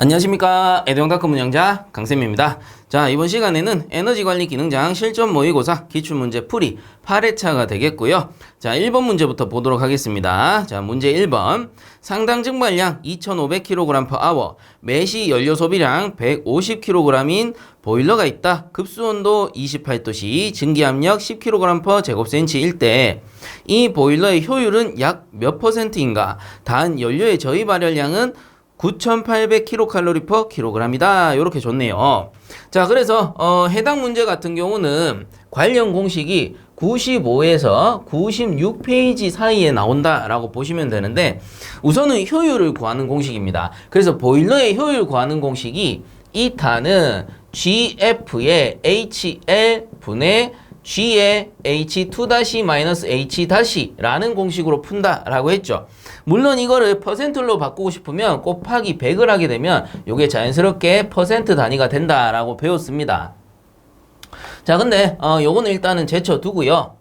안녕하십니까. 에듀영닷컴 운영자 강쌤입니다. 자, 이번 시간에는 에너지관리 기능장 실전 모의고사 기출문제 풀이 8회차가 되겠고요. 자, 1번 문제부터 보도록 하겠습니다. 자, 문제 1번. 상당 증발량 2500kg/h, 매시 연료 소비량 150kg인 보일러가 있다. 급수온도 28도씨, 증기압력 10kg/제곱센치일 때 이 보일러의 효율은 약 몇 %인가? 단 연료의 저희 발열량은 9800kcal/kg이다. 이렇게 줬네요. 자, 그래서 해당 문제 같은 경우는 관련 공식이 95에서 96페이지 사이에 나온다라고 보시면 되는데, 우선은 효율을 구하는 공식입니다. 그래서 보일러의 효율 구하는 공식이 2타는 GF의 HL 분의 G의 H2-H- 라는 공식으로 푼다라고 했죠. 물론 이거를 퍼센트로 바꾸고 싶으면 곱하기 100을 하게 되면 이게 자연스럽게 퍼센트 단위가 된다라고 배웠습니다. 자, 근데 요거는 일단은 제쳐두고요.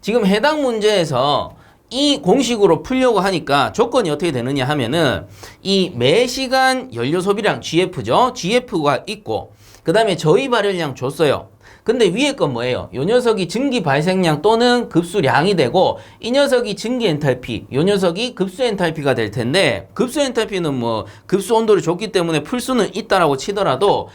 지금 해당 문제에서 이 공식으로 풀려고 하니까 조건이 어떻게 되느냐 하면은 이 매시간 연료 소비량 GF죠. GF가 있고 그 다음에 저희 발열량 줬어요. 근데 위에 건 뭐예요? 요 녀석이 증기 발생량 또는 급수량이 되고 이 녀석이 증기 엔탈피, 요 녀석이 급수 엔탈피가 될 텐데, 급수 엔탈피는 뭐 급수 온도를 줬기 때문에 풀 수는 있다라고 치더라도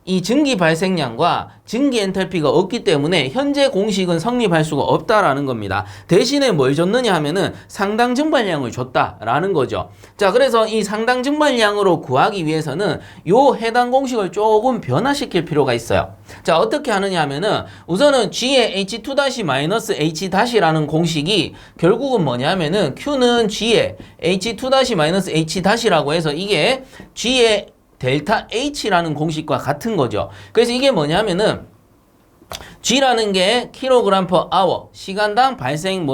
이 증기 발생량과 증기 엔탈피가 없기 때문에 현재 공식은 성립할 수가 없다라는 겁니다. 대신에 뭘 줬느냐 하면은 상당 증발량을 줬다라는 거죠. 자, 그래서 이 상당 증발량으로 구하기 위해서는 요 해당 공식을 조금 변화시킬 필요가 있어요. 자, 어떻게 하느냐 하면은 우선은 G의 H2-H-라는 공식이 결국은 뭐냐 하면은 Q는 G의 H2-H-라고 해서 이게 G의 델타 H라는 공식과 같은 거죠. 그래서 이게 뭐냐면은 G라는 게 kg/h, 시간당 발생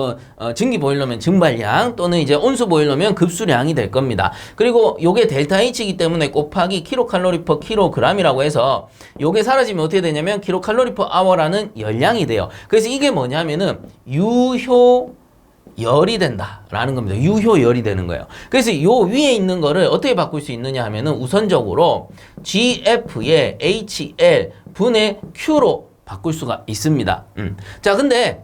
증기 보일러면 증발량 또는 이제 온수 보일러면 급수량이 될 겁니다. 그리고 요게 델타 H이기 때문에 곱하기 kcal/kg이라고 해서 요게 사라지면 어떻게 되냐면 kcal/h라는 열량이 돼요. 그래서 이게 뭐냐면은 유효열이 된다라는 겁니다. 유효열이 되는 거예요. 그래서 요 위에 있는 거를 어떻게 바꿀 수 있느냐 하면은 우선적으로 GF의 HL 분의 Q로 바꿀 수가 있습니다. 자, 근데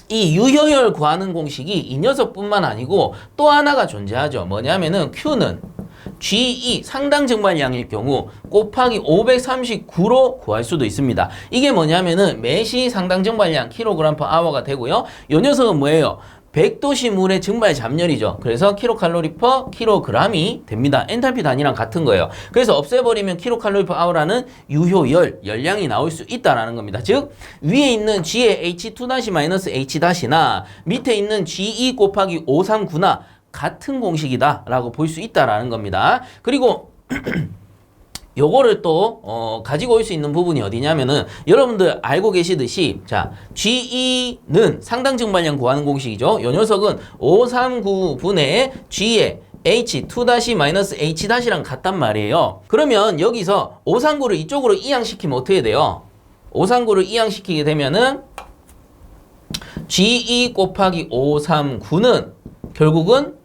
이 유효열 구하는 공식이 이 녀석뿐만 아니고 또 하나가 존재하죠. 뭐냐면은 Q는 GE 상당 증발량일 경우 곱하기 539로 구할 수도 있습니다. 이게 뭐냐면은 매시 상당 증발량 kg/h가 되고요. 이 녀석은 뭐예요? 100도씨 물의 증발 잡열이죠. 그래서 kcal/kg이 됩니다. 엔탈피 단위랑 같은 거예요. 그래서 없애버리면 kcal/h라는 유효열, 열량이 나올 수 있다라는 겁니다. 즉, 위에 있는 G의 H2-H- 밑에 있는 GE 곱하기 539나 같은 공식이다 라고 볼 수 있다라는 겁니다. 그리고 요거를 또 가지고 올 수 있는 부분이 어디냐면은 여러분들 알고 계시듯이, 자, GE는 상당 증발량 구하는 공식이죠. 요 녀석은 539분의 G의 H2-H-랑 같단 말이에요. 그러면 여기서 539를 이쪽으로 이항시키면 어떻게 돼요? 539를 이항시키게 되면은 GE 곱하기 539는 결국은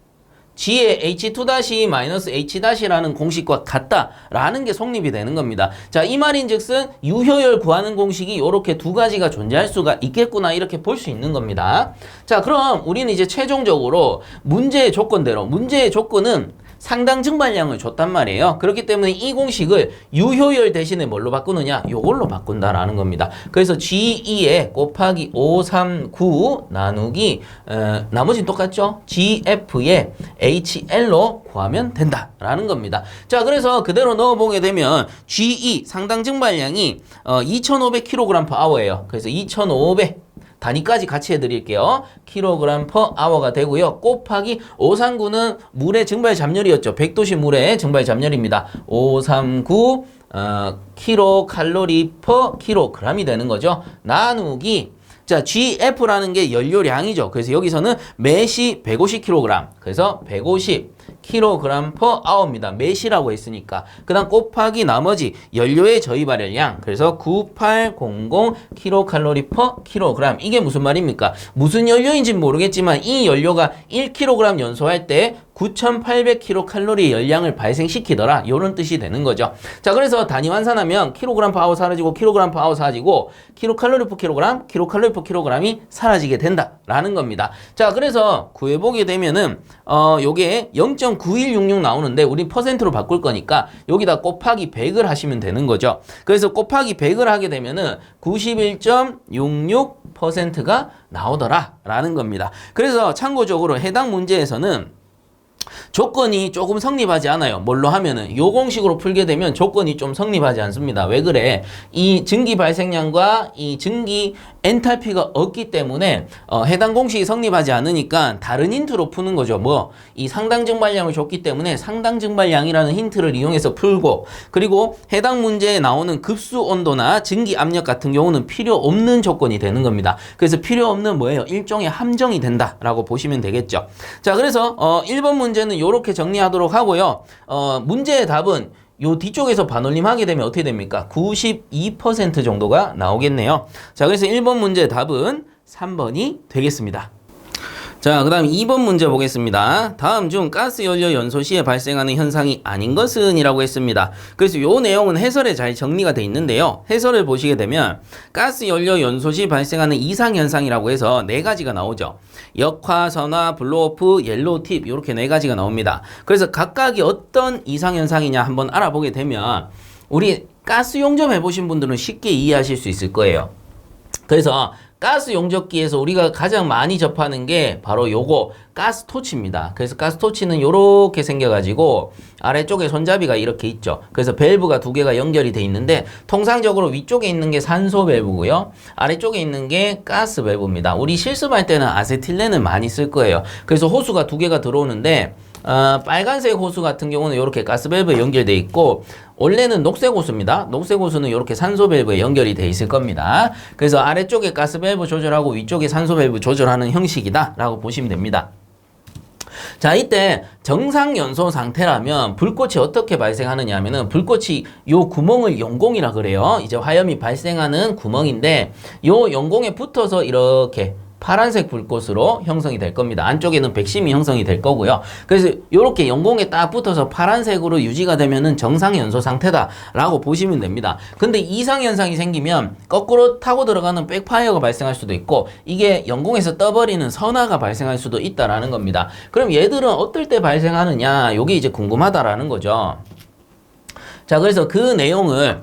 G의 H2-H-라는 공식과 같다라는 게 성립이 되는 겁니다. 자, 이 말인즉슨 유효열 구하는 공식이 이렇게 두 가지가 존재할 수가 있겠구나, 이렇게 볼 수 있는 겁니다. 자, 그럼 우리는 이제 최종적으로 문제의 조건대로, 문제의 조건은 상당 증발량을 줬단 말이에요. 그렇기 때문에 이 공식을 유효열 대신에 뭘로 바꾸느냐? 요걸로 바꾼다라는 겁니다. 그래서 GE에 곱하기 539 나누기 나머지는 똑같죠? GF에 HL로 구하면 된다라는 겁니다. 자, 그래서 그대로 넣어보게 되면 GE 상당 증발량이 2500kg/h예요. 그래서 2500 단위까지 같이 해드릴게요. kg/h가 되고요. 곱하기 539는 물의 증발 잡열이었죠. 100도씨 물의 증발 잡열입니다. 539 kcal/kg이 되는 거죠. 나누기, 자, GF라는 게 연료량이죠. 그래서 여기서는 매시 150kg, 그래서 150kg/h입니다. 매시라고 했으니까. 그 다음 곱하기 나머지 연료의 저희 발열량, 그래서 9800kcal/kg. 이게 무슨 말입니까? 무슨 연료인지 모르겠지만 이 연료가 1kg 연소할 때 9,800kcal 열량을 발생시키더라. 이런 뜻이 되는 거죠. 자, 그래서 단위 환산하면 킬로그램 파워 사라지고 킬로그램 파워 사라지고 킬로칼로리 퍼 킬로그램, 킬로칼로리 퍼 킬로그램이 사라지게 된다라는 겁니다. 자, 그래서 구해보게 되면은 요게 0.9166 나오는데 우리 퍼센트로 바꿀 거니까 여기다 곱하기 100을 하시면 되는 거죠. 그래서 곱하기 100을 하게 되면은 91.66%가 나오더라라는 겁니다. 그래서 참고적으로 해당 문제에서는 조건이 조금 성립하지 않아요. 뭘로 하면은 요 공식으로 풀게 되면 조건이 좀 성립하지 않습니다. 왜 그래? 이 증기 발생량과 이 증기 엔탈피가 없기 때문에 해당 공식이 성립하지 않으니까 다른 힌트로 푸는 거죠. 뭐 이 상당 증발량을 줬기 때문에 상당 증발량이라는 힌트를 이용해서 풀고, 그리고 해당 문제에 나오는 급수 온도나 증기 압력 같은 경우는 필요 없는 조건이 되는 겁니다. 그래서 필요 없는 뭐예요? 일종의 함정이 된다라고 보시면 되겠죠. 자, 그래서 1번 문제는 이렇게 정리하도록 하고요. 문제의 답은 요 뒤쪽에서 반올림하게 되면 어떻게 됩니까? 92% 정도가 나오겠네요. 자, 그래서 1번 문제의 답은 3번이 되겠습니다. 자, 그 다음 2번 문제 보겠습니다. 다음 중 가스 연료 연소 시에 발생하는 현상이 아닌 것은? 이라고 했습니다. 그래서 요 내용은 해설에 잘 정리가 되어 있는데요. 해설을 보시게 되면 가스 연료 연소 시 발생하는 이상 현상이라고 해서 4가지가 나오죠. 역화, 선화, 블로오프, 옐로우 팁, 이렇게 4가지가 나옵니다. 그래서 각각이 어떤 이상 현상이냐 한번 알아보게 되면 우리 가스 용접 해보신 분들은 쉽게 이해하실 수 있을 거예요. 그래서 가스 용접기에서 우리가 가장 많이 접하는 게 바로 요거 가스 토치입니다. 그래서 가스 토치는 요렇게 생겨가지고 아래쪽에 손잡이가 이렇게 있죠. 그래서 밸브가 2개가 연결이 돼 있는데 통상적으로 위쪽에 있는 게 산소 밸브고요, 아래쪽에 있는 게 가스 밸브입니다. 우리 실습할 때는 아세틸렌을 많이 쓸 거예요. 그래서 호수가 2개가 들어오는데 빨간색 호수 같은 경우는 이렇게 가스 밸브에 연결되어 있고, 원래는 녹색 호수입니다. 녹색 호수는 이렇게 산소 밸브에 연결이 되어 있을 겁니다. 그래서 아래쪽에 가스 밸브 조절하고 위쪽에 산소 밸브 조절하는 형식이다 라고 보시면 됩니다. 자, 이때 정상 연소 상태라면 불꽃이 어떻게 발생하느냐 하면은, 불꽃이 요 구멍을 연공이라 그래요. 이제 화염이 발생하는 구멍인데 요 연공에 붙어서 이렇게 파란색 불꽃으로 형성이 될 겁니다. 안쪽에는 백심이 형성이 될 거고요. 그래서 이렇게 연공에 딱 붙어서 파란색으로 유지가 되면은 정상 연소 상태다라고 보시면 됩니다. 근데 이상 현상이 생기면 거꾸로 타고 들어가는 백파이어가 발생할 수도 있고, 이게 연공에서 떠버리는 선화가 발생할 수도 있다라는 겁니다. 그럼 얘들은 어떨 때 발생하느냐? 이게 이제 궁금하다라는 거죠. 자, 그래서 그 내용을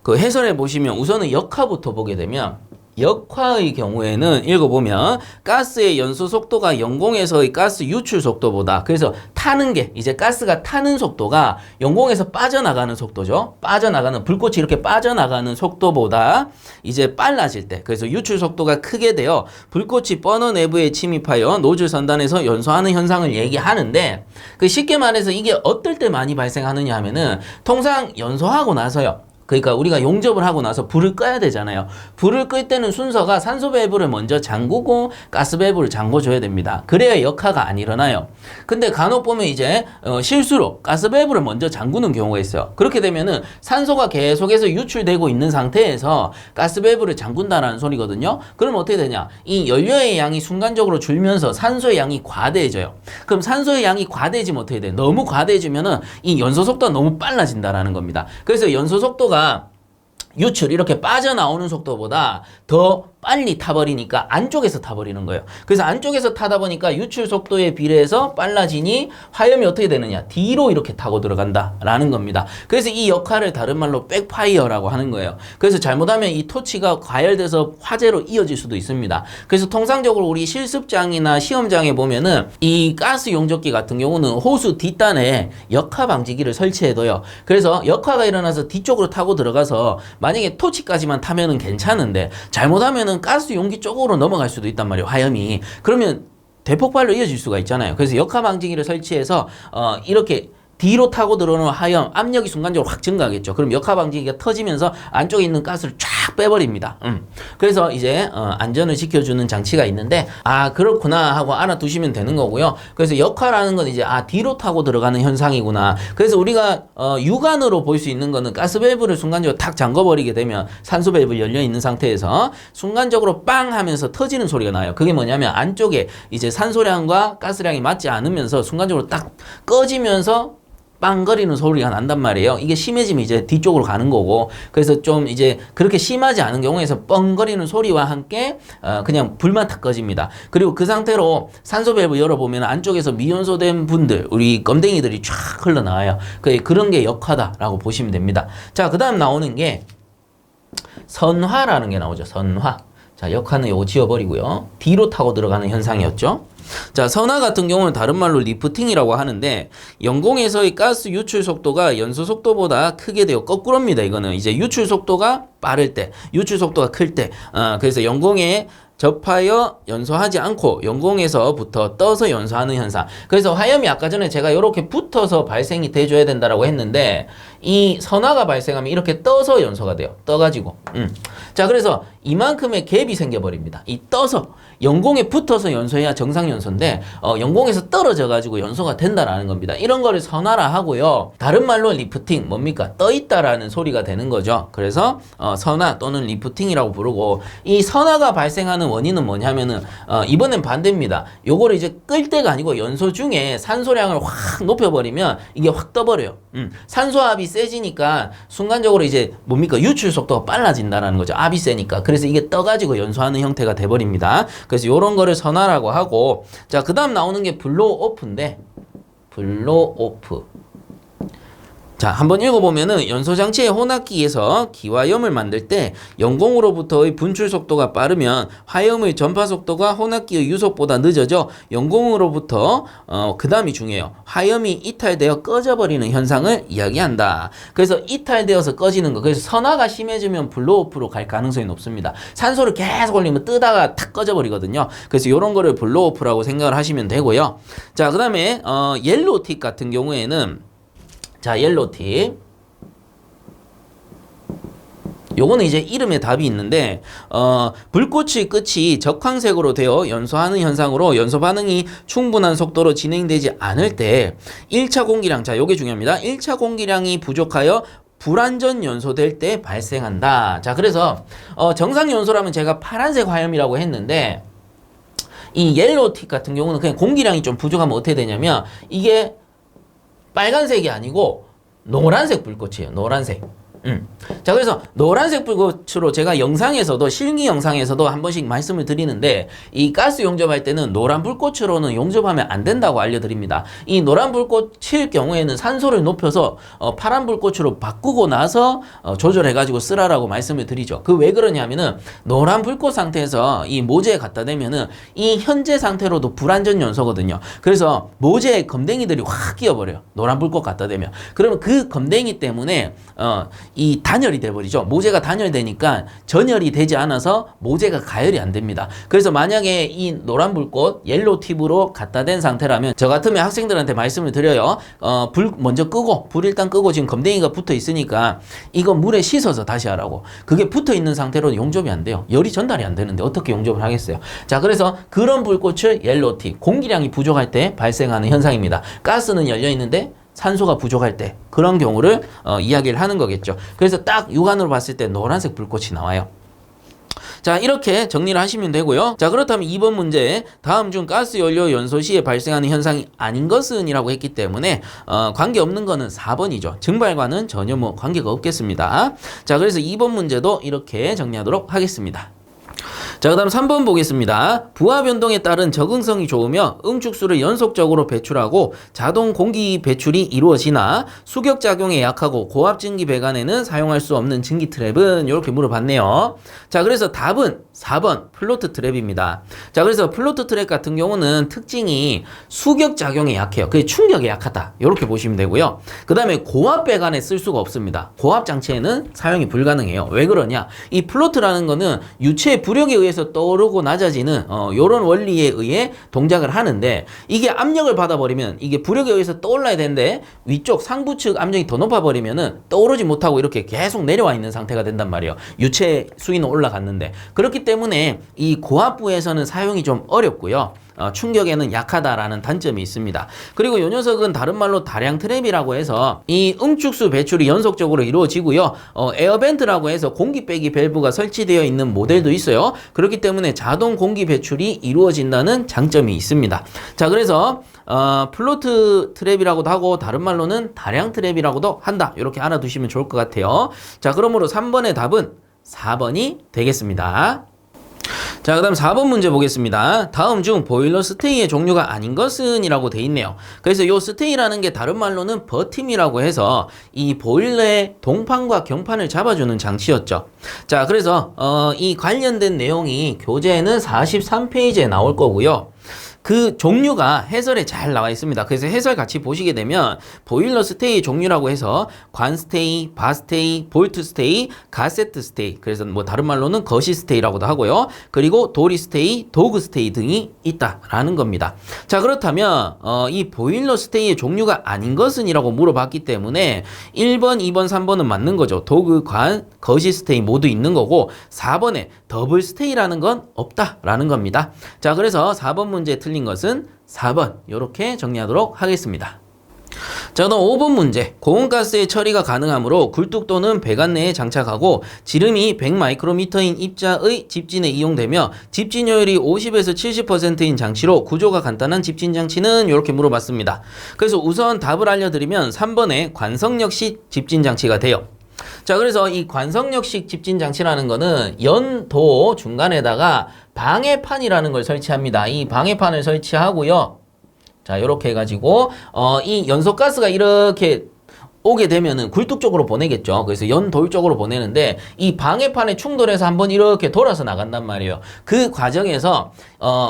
그 해설해 보시면 우선은 역화부터 보게 되면, 역화의 경우에는 읽어보면 가스의 연소 속도가 연공에서의 가스 유출 속도보다, 그래서 타는 게 이제 가스가 타는 속도가 연공에서 빠져나가는 속도죠. 빠져나가는, 불꽃이 이렇게 빠져나가는 속도보다 이제 빨라질 때, 그래서 유출 속도가 크게 되어 불꽃이 버너 내부에 침입하여 노즐 선단에서 연소하는 현상을 얘기하는데, 그 쉽게 말해서 이게 어떨 때 많이 발생하느냐 하면은 통상 연소하고 나서요. 그러니까 우리가 용접을 하고 나서 불을 꺼야 되잖아요. 불을 끌 때는 순서가 산소 밸브를 먼저 잠그고 가스 밸브를 잠궈줘야 됩니다. 그래야 역화가 안 일어나요. 근데 간혹 보면 이제 실수로 가스 밸브를 먼저 잠그는 경우가 있어요. 그렇게 되면은 산소가 계속해서 유출되고 있는 상태에서 가스 밸브를 잠근다라는 소리거든요. 그럼 어떻게 되냐? 이 연료의 양이 순간적으로 줄면서 산소의 양이 과대해져요. 그럼 산소의 양이 과대해지면 어떻게 돼? 너무 과대해지면은 이 연소 속도가 너무 빨라진다라는 겁니다. 그래서 연소 속도가 유출 이렇게 빠져나오는 속도보다 더 빨리 타버리니까 안쪽에서 타버리는 거예요. 그래서 안쪽에서 타다 보니까 유출 속도에 비례해서 빨라지니 화염이 어떻게 되느냐? 뒤로 이렇게 타고 들어간다라는 겁니다. 그래서 이 역할을 다른 말로 백파이어라고 하는 거예요. 그래서 잘못하면 이 토치가 과열돼서 화재로 이어질 수도 있습니다. 그래서 통상적으로 우리 실습장이나 시험장에 보면은 이 가스 용접기 같은 경우는 호수 뒷단에 역화 방지기를 설치해둬요. 그래서 역화가 일어나서 뒤쪽으로 타고 들어가서 만약에 토치까지만 타면은 괜찮은데 잘못하면은 가스 용기 쪽으로 넘어갈 수도 있단 말이에요, 화염이. 그러면 대폭발로 이어질 수가 있잖아요. 그래서 역화 방지기를 설치해서 이렇게 뒤로 타고 들어오는 화염 압력이 순간적으로 확 증가하겠죠. 그럼 역화 방지기가 터지면서 안쪽에 있는 가스를 쫙 빼버립니다. 그래서 이제 안전을 지켜주는 장치가 있는데 그렇구나 하고 알아두시면 되는 거고요. 그래서 역화라는 건 이제 뒤로 타고 들어가는 현상이구나. 그래서 우리가 육안으로 볼 수 있는 거는 가스 밸브를 순간적으로 탁 잠궈버리게 되면 산소 밸브 열려 있는 상태에서 순간적으로 빵 하면서 터지는 소리가 나요. 그게 뭐냐면 안쪽에 이제 산소량과 가스량이 맞지 않으면서 순간적으로 딱 꺼지면서 빵거리는 소리가 난단 말이에요. 이게 심해지면 이제 뒤쪽으로 가는 거고, 그래서 좀 이제 그렇게 심하지 않은 경우에서 뻥거리는 소리와 함께 그냥 불만 탁 꺼집니다. 그리고 그 상태로 산소 밸브 열어보면 안쪽에서 미연소된 분들, 우리 껌댕이들이 쫙 흘러나와요. 그런 게 역화다라고 보시면 됩니다. 자, 그 다음 나오는 게 선화라는 게 나오죠. 선화. 자, 역화는 요거 지워버리고요. 뒤로 타고 들어가는 현상이었죠. 자, 선화 같은 경우는 다른 말로 리프팅이라고 하는데, 연공에서의 가스 유출 속도가 연소 속도보다 크게 되어 거꾸로입니다. 이거는 이제 유출 속도가 빠를 때, 유출 속도가 클 때, 그래서 연공에 접하여 연소하지 않고 연공에서부터 떠서 연소하는 현상. 그래서 화염이 아까 전에 제가 이렇게 붙어서 발생이 돼줘야 된다라고 했는데, 이 선화가 발생하면 이렇게 떠서 연소가 돼요. 떠가지고. 자, 그래서 이만큼의 갭이 생겨버립니다. 이 떠서 연공에 붙어서 연소해야 정상 연소인데 연공에서 떨어져 가지고 연소가 된다라는 겁니다. 이런 거를 선화라 하고요. 다른 말로 리프팅, 뭡니까? 떠 있다라는 소리가 되는 거죠. 그래서 선화 또는 리프팅이라고 부르고, 이 선화가 발생하는 원인은 뭐냐면은 이번엔 반대입니다. 요거를 이제 끌 때가 아니고 연소 중에 산소량을 확 높여버리면 이게 확 떠버려요. 산소압이 세지니까 순간적으로 이제 뭡니까? 유출 속도가 빨라진다라는 거죠. 압이 세니까. 그래서 이게 떠가지고 연소하는 형태가 돼버립니다. 그래서 요런 거를 선화라고 하고, 자, 그 다음 나오는 게 블로오프인데, 블로오프. 자, 한번 읽어보면은 연소장치의 혼합기에서 기화염을 만들 때 연공으로부터의 분출 속도가 빠르면 화염의 전파 속도가 혼합기의 유속보다 늦어져 연공으로부터 그 다음이 중요해요. 화염이 이탈되어 꺼져버리는 현상을 이야기한다. 그래서 이탈되어서 꺼지는 거. 그래서 선화가 심해지면 블로오프로 갈 가능성이 높습니다. 산소를 계속 올리면 뜨다가 탁 꺼져버리거든요. 그래서 이런 거를 블로오프라고 생각을 하시면 되고요. 자, 그 다음에 옐로우틱 같은 경우에는, 자, 옐로우틱. 요거는 이제 이름에 답이 있는데, 불꽃의 끝이 적황색으로 되어 연소하는 현상으로 연소 반응이 충분한 속도로 진행되지 않을 때 1차 공기량, 자, 요게 중요합니다. 1차 공기량이 부족하여 불완전 연소될 때 발생한다. 자, 그래서 정상 연소라면 제가 파란색 화염이라고 했는데, 이 옐로우틱 같은 경우는 그냥 공기량이 좀 부족하면 어떻게 되냐면 이게 빨간색이 아니고 노란색 불꽃이에요. 노란색. 자, 그래서 노란색 불꽃으로 제가 영상에서도, 실기 영상에서도 한 번씩 말씀을 드리는데, 이 가스 용접할 때는 노란 불꽃으로는 용접하면 안 된다고 알려드립니다. 이 노란 불꽃일 경우에는 산소를 높여서 파란 불꽃으로 바꾸고 나서 조절해가지고 쓰라라고 말씀을 드리죠. 그 왜 그러냐면은 노란 불꽃 상태에서 이 모재에 갖다 대면은 이 현재 상태로도 불완전 연소거든요. 그래서 모재에 검댕이들이 확 끼어버려요. 노란 불꽃 갖다 대면. 그러면 그 검댕이 때문에 이 단열이 돼버리죠. 모재가 단열되니까 전열이 되지 않아서 모재가 가열이 안 됩니다. 그래서 만약에 이 노란 불꽃 옐로우 팁으로 갖다 댄 상태라면, 저 같으면 학생들한테 말씀을 드려요. 불 먼저 끄고, 불 일단 끄고, 지금 검댕이가 붙어 있으니까 이거 물에 씻어서 다시 하라고. 그게 붙어 있는 상태로 용접이 안 돼요. 열이 전달이 안 되는데 어떻게 용접을 하겠어요. 자, 그래서 그런 불꽃을 옐로우 팁, 공기량이 부족할 때 발생하는 현상입니다. 가스는 열려 있는데 산소가 부족할 때, 그런 경우를 이야기를 하는 거겠죠. 그래서 딱 육안으로 봤을 때 노란색 불꽃이 나와요. 자, 이렇게 정리를 하시면 되고요. 자, 그렇다면 2번 문제, 다음 중 가스 연료 연소 시에 발생하는 현상이 아닌 것은 이라고 했기 때문에 관계없는 거는 4번이죠. 증발과는 전혀 관계가 없겠습니다. 자, 그래서 2번 문제도 이렇게 정리하도록 하겠습니다. 자, 그 다음 3번 보겠습니다. 부하 변동에 따른 적응성이 좋으며 응축수를 연속적으로 배출하고 자동 공기 배출이 이루어지나 수격작용에 약하고 고압 증기 배관에는 사용할 수 없는 증기 트랩은, 이렇게 물어봤네요. 자, 그래서 답은 4번 플로트 트랩입니다. 자, 그래서 플로트 트랩 같은 경우는 특징이 수격작용에 약해요. 그게 충격에 약하다, 이렇게 보시면 되고요. 그 다음에 고압 배관에 쓸 수가 없습니다. 고압 장치에는 사용이 불가능해요. 왜 그러냐? 이 플로트라는 거는 유체의 부력에 의해서 의해서 떠오르고 낮아지는 요런 원리에 의해 동작을 하는데, 이게 압력을 받아버리면 이게 부력에 의해서 떠올라야 되는데 위쪽 상부측 압력이 더 높아버리면은 떠오르지 못하고 이렇게 계속 내려와 있는 상태가 된단 말이에요. 유체 수위는 올라갔는데. 그렇기 때문에 이 고압부에서는 사용이 좀 어렵고요. 충격에는 약하다라는 단점이 있습니다. 그리고 이 녀석은 다른 말로 다량 트랩이라고 해서 이 응축수 배출이 연속적으로 이루어지고요. 에어벤트라고 해서 공기 빼기 밸브가 설치되어 있는 모델도 있어요. 그렇기 때문에 자동 공기 배출이 이루어진다는 장점이 있습니다. 자, 그래서 플로트 트랩이라고도 하고 다른 말로는 다량 트랩이라고도 한다. 이렇게 알아두시면 좋을 것 같아요. 자, 그러므로 3번의 답은 4번이 되겠습니다. 자, 그 다음 4번 문제 보겠습니다. 다음 중 보일러 스테이의 종류가 아닌 것은 이라고 돼 있네요. 그래서 이 스테이라는 게 다른 말로는 버팀이라고 해서 이 보일러의 동판과 경판을 잡아주는 장치였죠. 자, 그래서 이 관련된 내용이 교재에는 43페이지에 나올 거고요. 그 종류가 해설에 잘 나와 있습니다. 그래서 해설 같이 보시게 되면 보일러 스테이 종류라고 해서 관 스테이, 바 스테이, 볼트 스테이, 가세트 스테이, 그래서 뭐 다른 말로는 거시 스테이라고도 하고요. 그리고 도리 스테이, 도그 스테이 등이 있다라는 겁니다. 자, 그렇다면 이 보일러 스테이의 종류가 아닌 것은 이라고 물어봤기 때문에 1번, 2번, 3번은 맞는 거죠. 도그, 관, 거시 스테이 모두 있는 거고 4번에 더블 스테이라는 건 없다라는 겁니다. 자, 그래서 4번 문제 틀린 것은 4번 이렇게 정리하도록 하겠습니다. 자, 그다음 5번 문제. 고온가스의 처리가 가능하므로 굴뚝 또는 배관 내에 장착하고 지름이 100 마이크로미터인 입자의 집진에 이용되며 집진효율이 50에서 70%인 장치로 구조가 간단한 집진 장치는 이렇게 물어봤습니다. 그래서 우선 답을 알려드리면 3번의 관성역식 집진 장치가 돼요. 자, 그래서 이 관성역식 집진 장치라는 거는 연도 중간에다가 방해판이라는 걸 설치합니다. 이 방해판을 설치하고요. 자, 요렇게 해가지고 이 연소가스가 이렇게 오게 되면은 굴뚝 쪽으로 보내겠죠. 그래서 연돌 쪽으로 보내는데 이 방해판에 충돌해서 한번 이렇게 돌아서 나간단 말이에요. 그 과정에서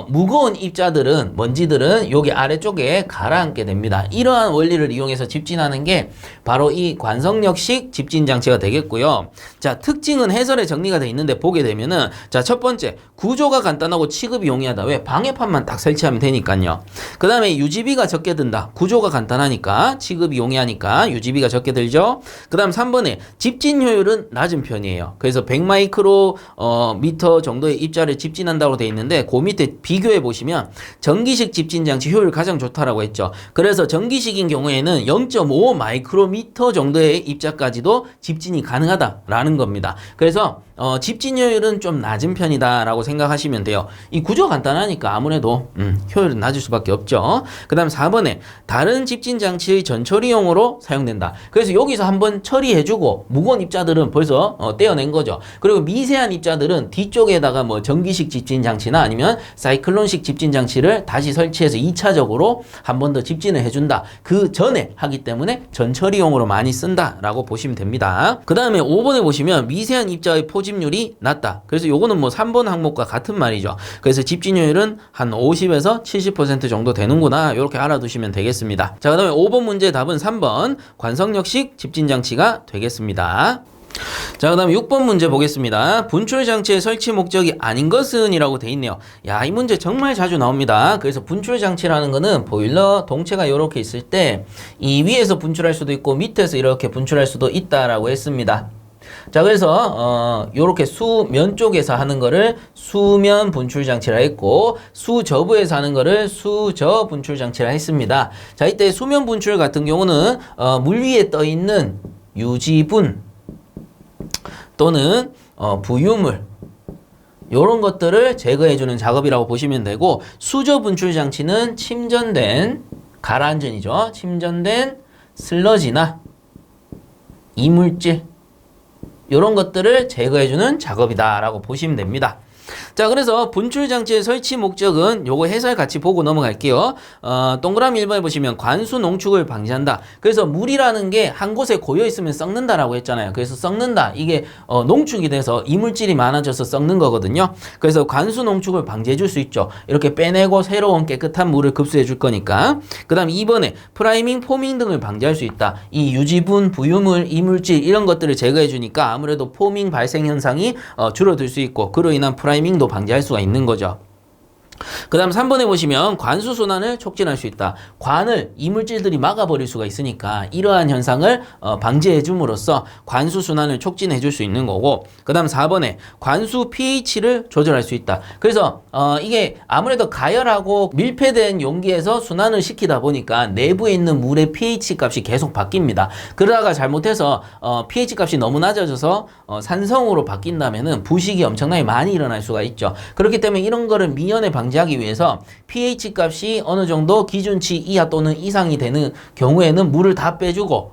무거운 입자들은, 먼지들은 여기 아래쪽에 가라앉게 됩니다. 이러한 원리를 이용해서 집진하는 게 바로 이 관성역식 집진 장치가 되겠고요. 자, 특징은 해설에 정리가 돼 있는데 보게 되면은, 자, 첫 번째, 구조가 간단하고 취급이 용이하다. 왜? 방해판만 딱 설치하면 되니까요. 그 다음에 유지비가 적게 든다. 구조가 간단하니까, 취급이 용이하니까 유지비가 적게 들죠. 그 다음 3번에 집진 효율은 낮은 편이에요. 그래서 100 마이크로 미터 정도의 입자를 집진한다고 돼 있는데 그 밑에 비교해 보시면 전기식 집진 장치 효율 가장 좋다라고 했죠. 그래서 전기식인 경우에는 0.5 마이크로미터 정도의 입자까지도 집진이 가능하다라는 겁니다. 그래서 집진 효율은 좀 낮은 편이다라고 생각하시면 돼요. 이 구조가 간단하니까 아무래도 효율은 낮을 수밖에 없죠. 그 다음 4번에 다른 집진 장치의 전처리용으로 사용된다. 그래서 여기서 한번 처리해주고 무거운 입자들은 벌써 떼어낸 거죠. 그리고 미세한 입자들은 뒤쪽에다가 뭐 전기식 집진 장치나 아니면 사이클론식 집진 장치를 다시 설치해서 2차적으로 한 번 더 집진을 해준다. 그 전에 하기 때문에 전처리용으로 많이 쓴다라고 보시면 됩니다. 그 다음에 5번에 보시면 미세한 입자의 포집률이 낮다. 그래서 요거는 뭐 3번 항목과 같은 말이죠. 그래서 집진효율은 한 50에서 70% 정도 되는구나. 이렇게 알아두시면 되겠습니다. 자, 그 다음에 5번 문제의 답은 3번 관성역식 집진장치가 되겠습니다. 자, 그 다음 6번 문제 보겠습니다. 분출장치의 설치 목적이 아닌 것은 이라고 돼 있네요. 야, 이 문제 정말 자주 나옵니다. 그래서 분출장치라는 거는 보일러 동체가 이렇게 있을 때 이 위에서 분출할 수도 있고 밑에서 이렇게 분출할 수도 있다라고 했습니다. 자, 그래서 요렇게 수면 쪽에서 하는 거를 수면 분출 장치라 했고 수저부에서 하는 거를 수저 분출 장치라 했습니다. 자, 이때 수면 분출 같은 경우는 물 위에 떠 있는 유지분 또는 부유물 요런 것들을 제거해 주는 작업이라고 보시면 되고, 수저 분출 장치는 침전된 가라앉은이죠. 침전된 슬러지나 이물질 이런 것들을 제거해주는 작업이다라고 보시면 됩니다. 자, 그래서 분출장치의 설치 목적은 요거 해설 같이 보고 넘어갈게요. 동그라미 1번에 보시면 관수 농축을 방지한다. 그래서 물이라는 게 한 곳에 고여 있으면 썩는다라고 했잖아요. 그래서 썩는다. 이게 농축이 돼서 이물질이 많아져서 썩는 거거든요. 그래서 관수 농축을 방지해 줄 수 있죠. 이렇게 빼내고 새로운 깨끗한 물을 급수해 줄 거니까. 그 다음 2번에 프라이밍, 포밍 등을 방지할 수 있다. 이 유지분, 부유물, 이물질 이런 것들을 제거해 주니까 아무래도 포밍 발생 현상이 줄어들 수 있고 그로 인한 프라이밍 타이밍도 방지할 수가 있는 거죠. 그 다음 3번에 보시면 관수순환을 촉진할 수 있다. 관을 이물질들이 막아버릴 수가 있으니까 이러한 현상을 방지해 줌으로써 관수순환을 촉진해 줄 수 있는 거고, 그 다음 4번에 관수 pH를 조절할 수 있다. 그래서 이게 아무래도 가열하고 밀폐된 용기에서 순환을 시키다 보니까 내부에 있는 물의 pH 값이 계속 바뀝니다. 그러다가 잘못해서 pH 값이 너무 낮아져서 산성으로 바뀐다면은 부식이 엄청나게 많이 일어날 수가 있죠. 그렇기 때문에 이런 거를 미연에 방지하기 위해서 pH 값이 어느 정도 기준치 이하 또는 이상이 되는 경우에는 물을 다 빼주고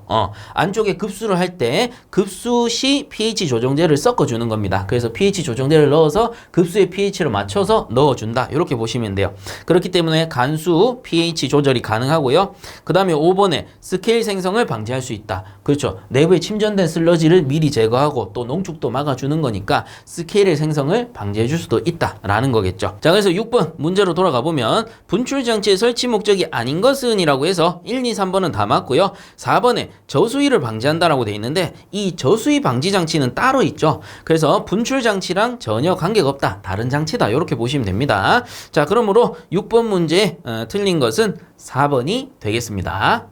안쪽에 급수를 할 때 급수 시 pH 조정제를 섞어주는 겁니다. 그래서 pH 조정제를 넣어서 급수의 pH를 맞춰서 넣어준다. 이렇게 보시면 돼요. 그렇기 때문에 간수 pH 조절이 가능하고요. 그 다음에 5번에 스케일 생성을 방지할 수 있다. 그렇죠. 내부에 침전된 슬러지를 미리 제거하고 또 농축도 막아주는 거니까 스케일의 생성을 방지해 줄 수도 있다라는 거겠죠. 자, 그래서 6번 문제로 돌아가 보면 분출장치의 설치 목적이 아닌 것은 이라고 해서 1, 2, 3번은 다 맞고요. 4번에 저수위를 방지한다라고 돼 있는데 이 저수위 방지 장치는 따로 있죠. 그래서 분출장치랑 전혀 관계가 없다. 다른 장치다. 이렇게 보시면 됩니다. 자, 그러므로 6번 문제 틀린 것은 4번이 되겠습니다.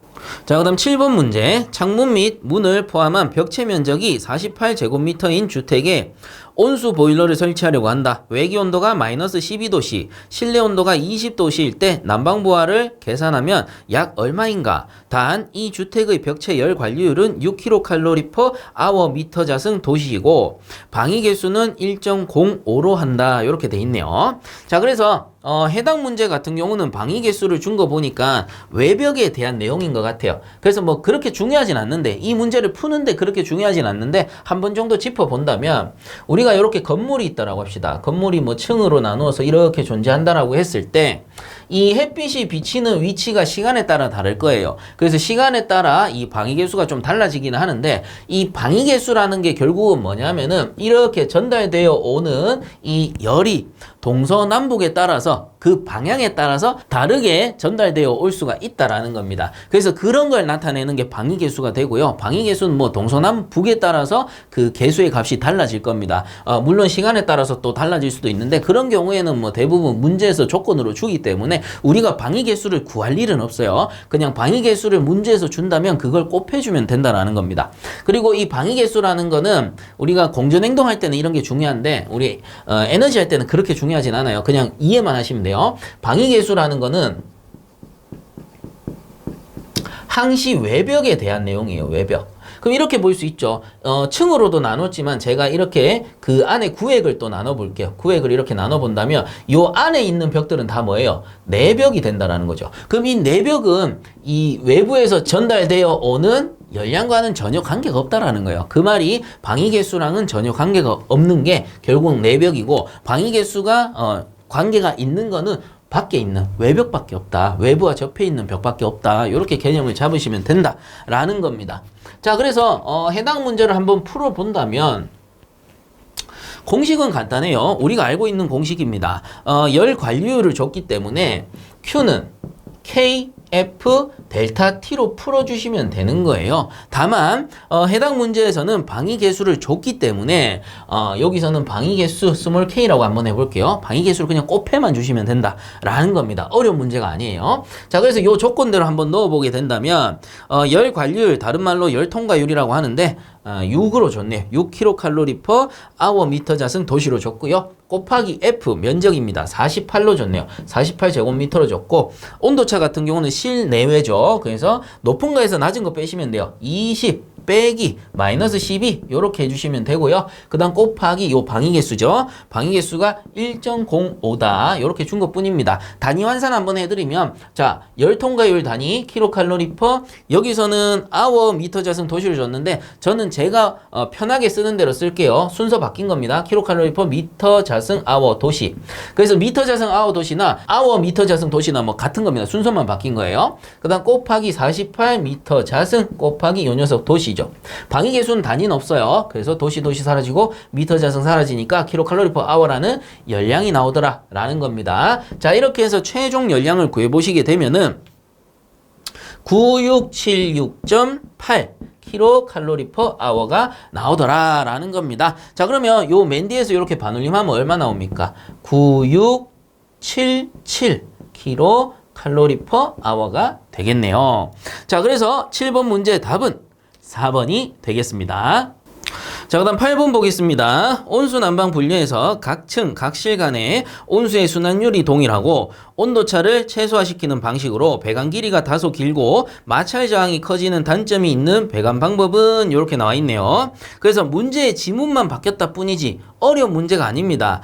자, 그 다음 7번 문제. 창문 및 문을 포함한 벽체 면적이 48제곱미터인 주택에 온수 보일러를 설치하려고 한다. 외기 온도가 마이너스 12도씨, 실내 온도가 20도씨일 때 난방부하를 계산하면 약 얼마인가? 단, 이 주택의 벽체 열 관리율은 6kcal/h 자승 도시이고 방위 개수는 1.05로 한다. 이렇게 돼 있네요. 자, 그래서 해당 문제 같은 경우는 방위 개수를 준 거 보니까 외벽에 대한 내용인 것 같아요. 그래서 뭐 그렇게 중요하진 않는데, 이 문제를 푸는데 그렇게 중요하진 않는데 한 번 정도 짚어본다면, 우리가 이렇게 건물이 있다라고 합시다. 건물이 뭐 층으로 나누어서 이렇게 존재한다라고 했을 때 이 햇빛이 비치는 위치가 시간에 따라 다를 거예요. 그래서 시간에 따라 이 방위 개수가 좀 달라지기는 하는데, 이 방위 개수라는 게 결국은 뭐냐면은 이렇게 전달되어 오는 이 열이 동서남북에 따라서 그 방향에 따라서 다르게 전달되어 올 수가 있다라는 겁니다. 그래서 그런 걸 나타내는 게 방위 개수가 되고요. 방위 개수는 뭐 동서남북에 따라서 그 개수의 값이 달라질 겁니다. 물론 시간에 따라서 또 달라질 수도 있는데, 그런 경우에는 뭐 대부분 문제에서 조건으로 주기 때문에 우리가 방위 개수를 구할 일은 없어요. 그냥 방위 개수를 문제에서 준다면 그걸 곱해주면 된다라는 겁니다. 그리고 이 방위 개수라는 거는 우리가 공전 행동할 때는 이런 게 중요한데, 우리 에너지 할 때는 그렇게 중요하진 않아요. 그냥 이해만 하시면 돼요. 방위 개수라는 거는 항시 외벽에 대한 내용이에요. 외벽. 그럼 이렇게 볼 수 있죠. 층으로도 나눴지만 제가 이렇게 그 안에 구획을 또 나눠볼게요. 구획을 이렇게 나눠본다면 요 안에 있는 벽들은 다 뭐예요? 내벽이 된다라는 거죠. 그럼 이 내벽은 이 외부에서 전달되어 오는 열량과는 전혀 관계가 없다라는 거예요. 그 말이 방위 개수랑은 전혀 관계가 없는 게 결국 내벽이고, 방위 개수가 관계가 있는 거는 밖에 있는 외벽밖에 없다. 외부와 접해 있는 벽밖에 없다. 이렇게 개념을 잡으시면 된다라는 겁니다. 자, 그래서 해당 문제를 한번 풀어본다면 공식은 간단해요. 우리가 알고 있는 공식입니다. 열 관리율을 줬기 때문에 Q는 KF 델타 T로 풀어주시면 되는 거예요. 다만 해당 문제에서는 방위 개수를 줬기 때문에 여기서는 방위 개수 스몰 k라고 한번 해볼게요. 방위 개수를 그냥 곱해만 주시면 된다라는 겁니다. 어려운 문제가 아니에요. 자, 그래서 이 조건대로 한번 넣어보게 된다면 열 관리율, 다른 말로 열 통과율이라고 하는데 6으로 줬네요. 6kcal/h 자승 도시로 줬고요. 곱하기 F 면적입니다. 48로 줬네요. 48제곱미터로 줬고, 온도차 같은 경우는 실내외죠. 그래서 높은 거에서 낮은 거 빼시면 돼요. 20 빼기 마이너스 12 요렇게 해주시면 되고요. 그 다음 곱하기 요 방위개수죠. 방위개수가 1.05다 요렇게 준 것 뿐입니다. 단위 환산 한번 해드리면, 자, 열통과율 단위 kcal/h, 여기서는 h 자승 도시를 줬는데 저는 제가 편하게 쓰는 대로 쓸게요. 순서 바뀐 겁니다. kcal/h 자승 h 도시. 그래서 미터 자승 h 도시나 h 자승 도시나 뭐 같은 겁니다. 순서만 바뀐 거예요. 그 다음 곱하기 48m 자승 곱하기 요 녀석 도시. 방위 개수는 단위는 없어요. 그래서 도시 사라지고 미터 자승 사라지니까 kcal/h라는 열량이 나오더라 라는 겁니다. 자, 이렇게 해서 최종 열량을 구해보시게 되면은 9676.8 킬로칼로리 퍼 아워가 나오더라라는 겁니다. 자, 그러면 요 맨 뒤에서 이렇게 반올림하면 얼마 나옵니까? 9677 킬로칼로리 퍼 아워가 되겠네요. 자, 그래서 7번 문제 답은 4번이 되겠습니다. 자, 그 다음 8번 보겠습니다. 온수 난방 분류에서 각 층, 각 실 간의 온수의 순환율이 동일하고 온도차를 최소화시키는 방식으로 배관 길이가 다소 길고 마찰 저항이 커지는 단점이 있는 배관 방법은 이렇게 나와 있네요. 그래서 문제의 지문만 바뀌었다 뿐이지 어려운 문제가 아닙니다.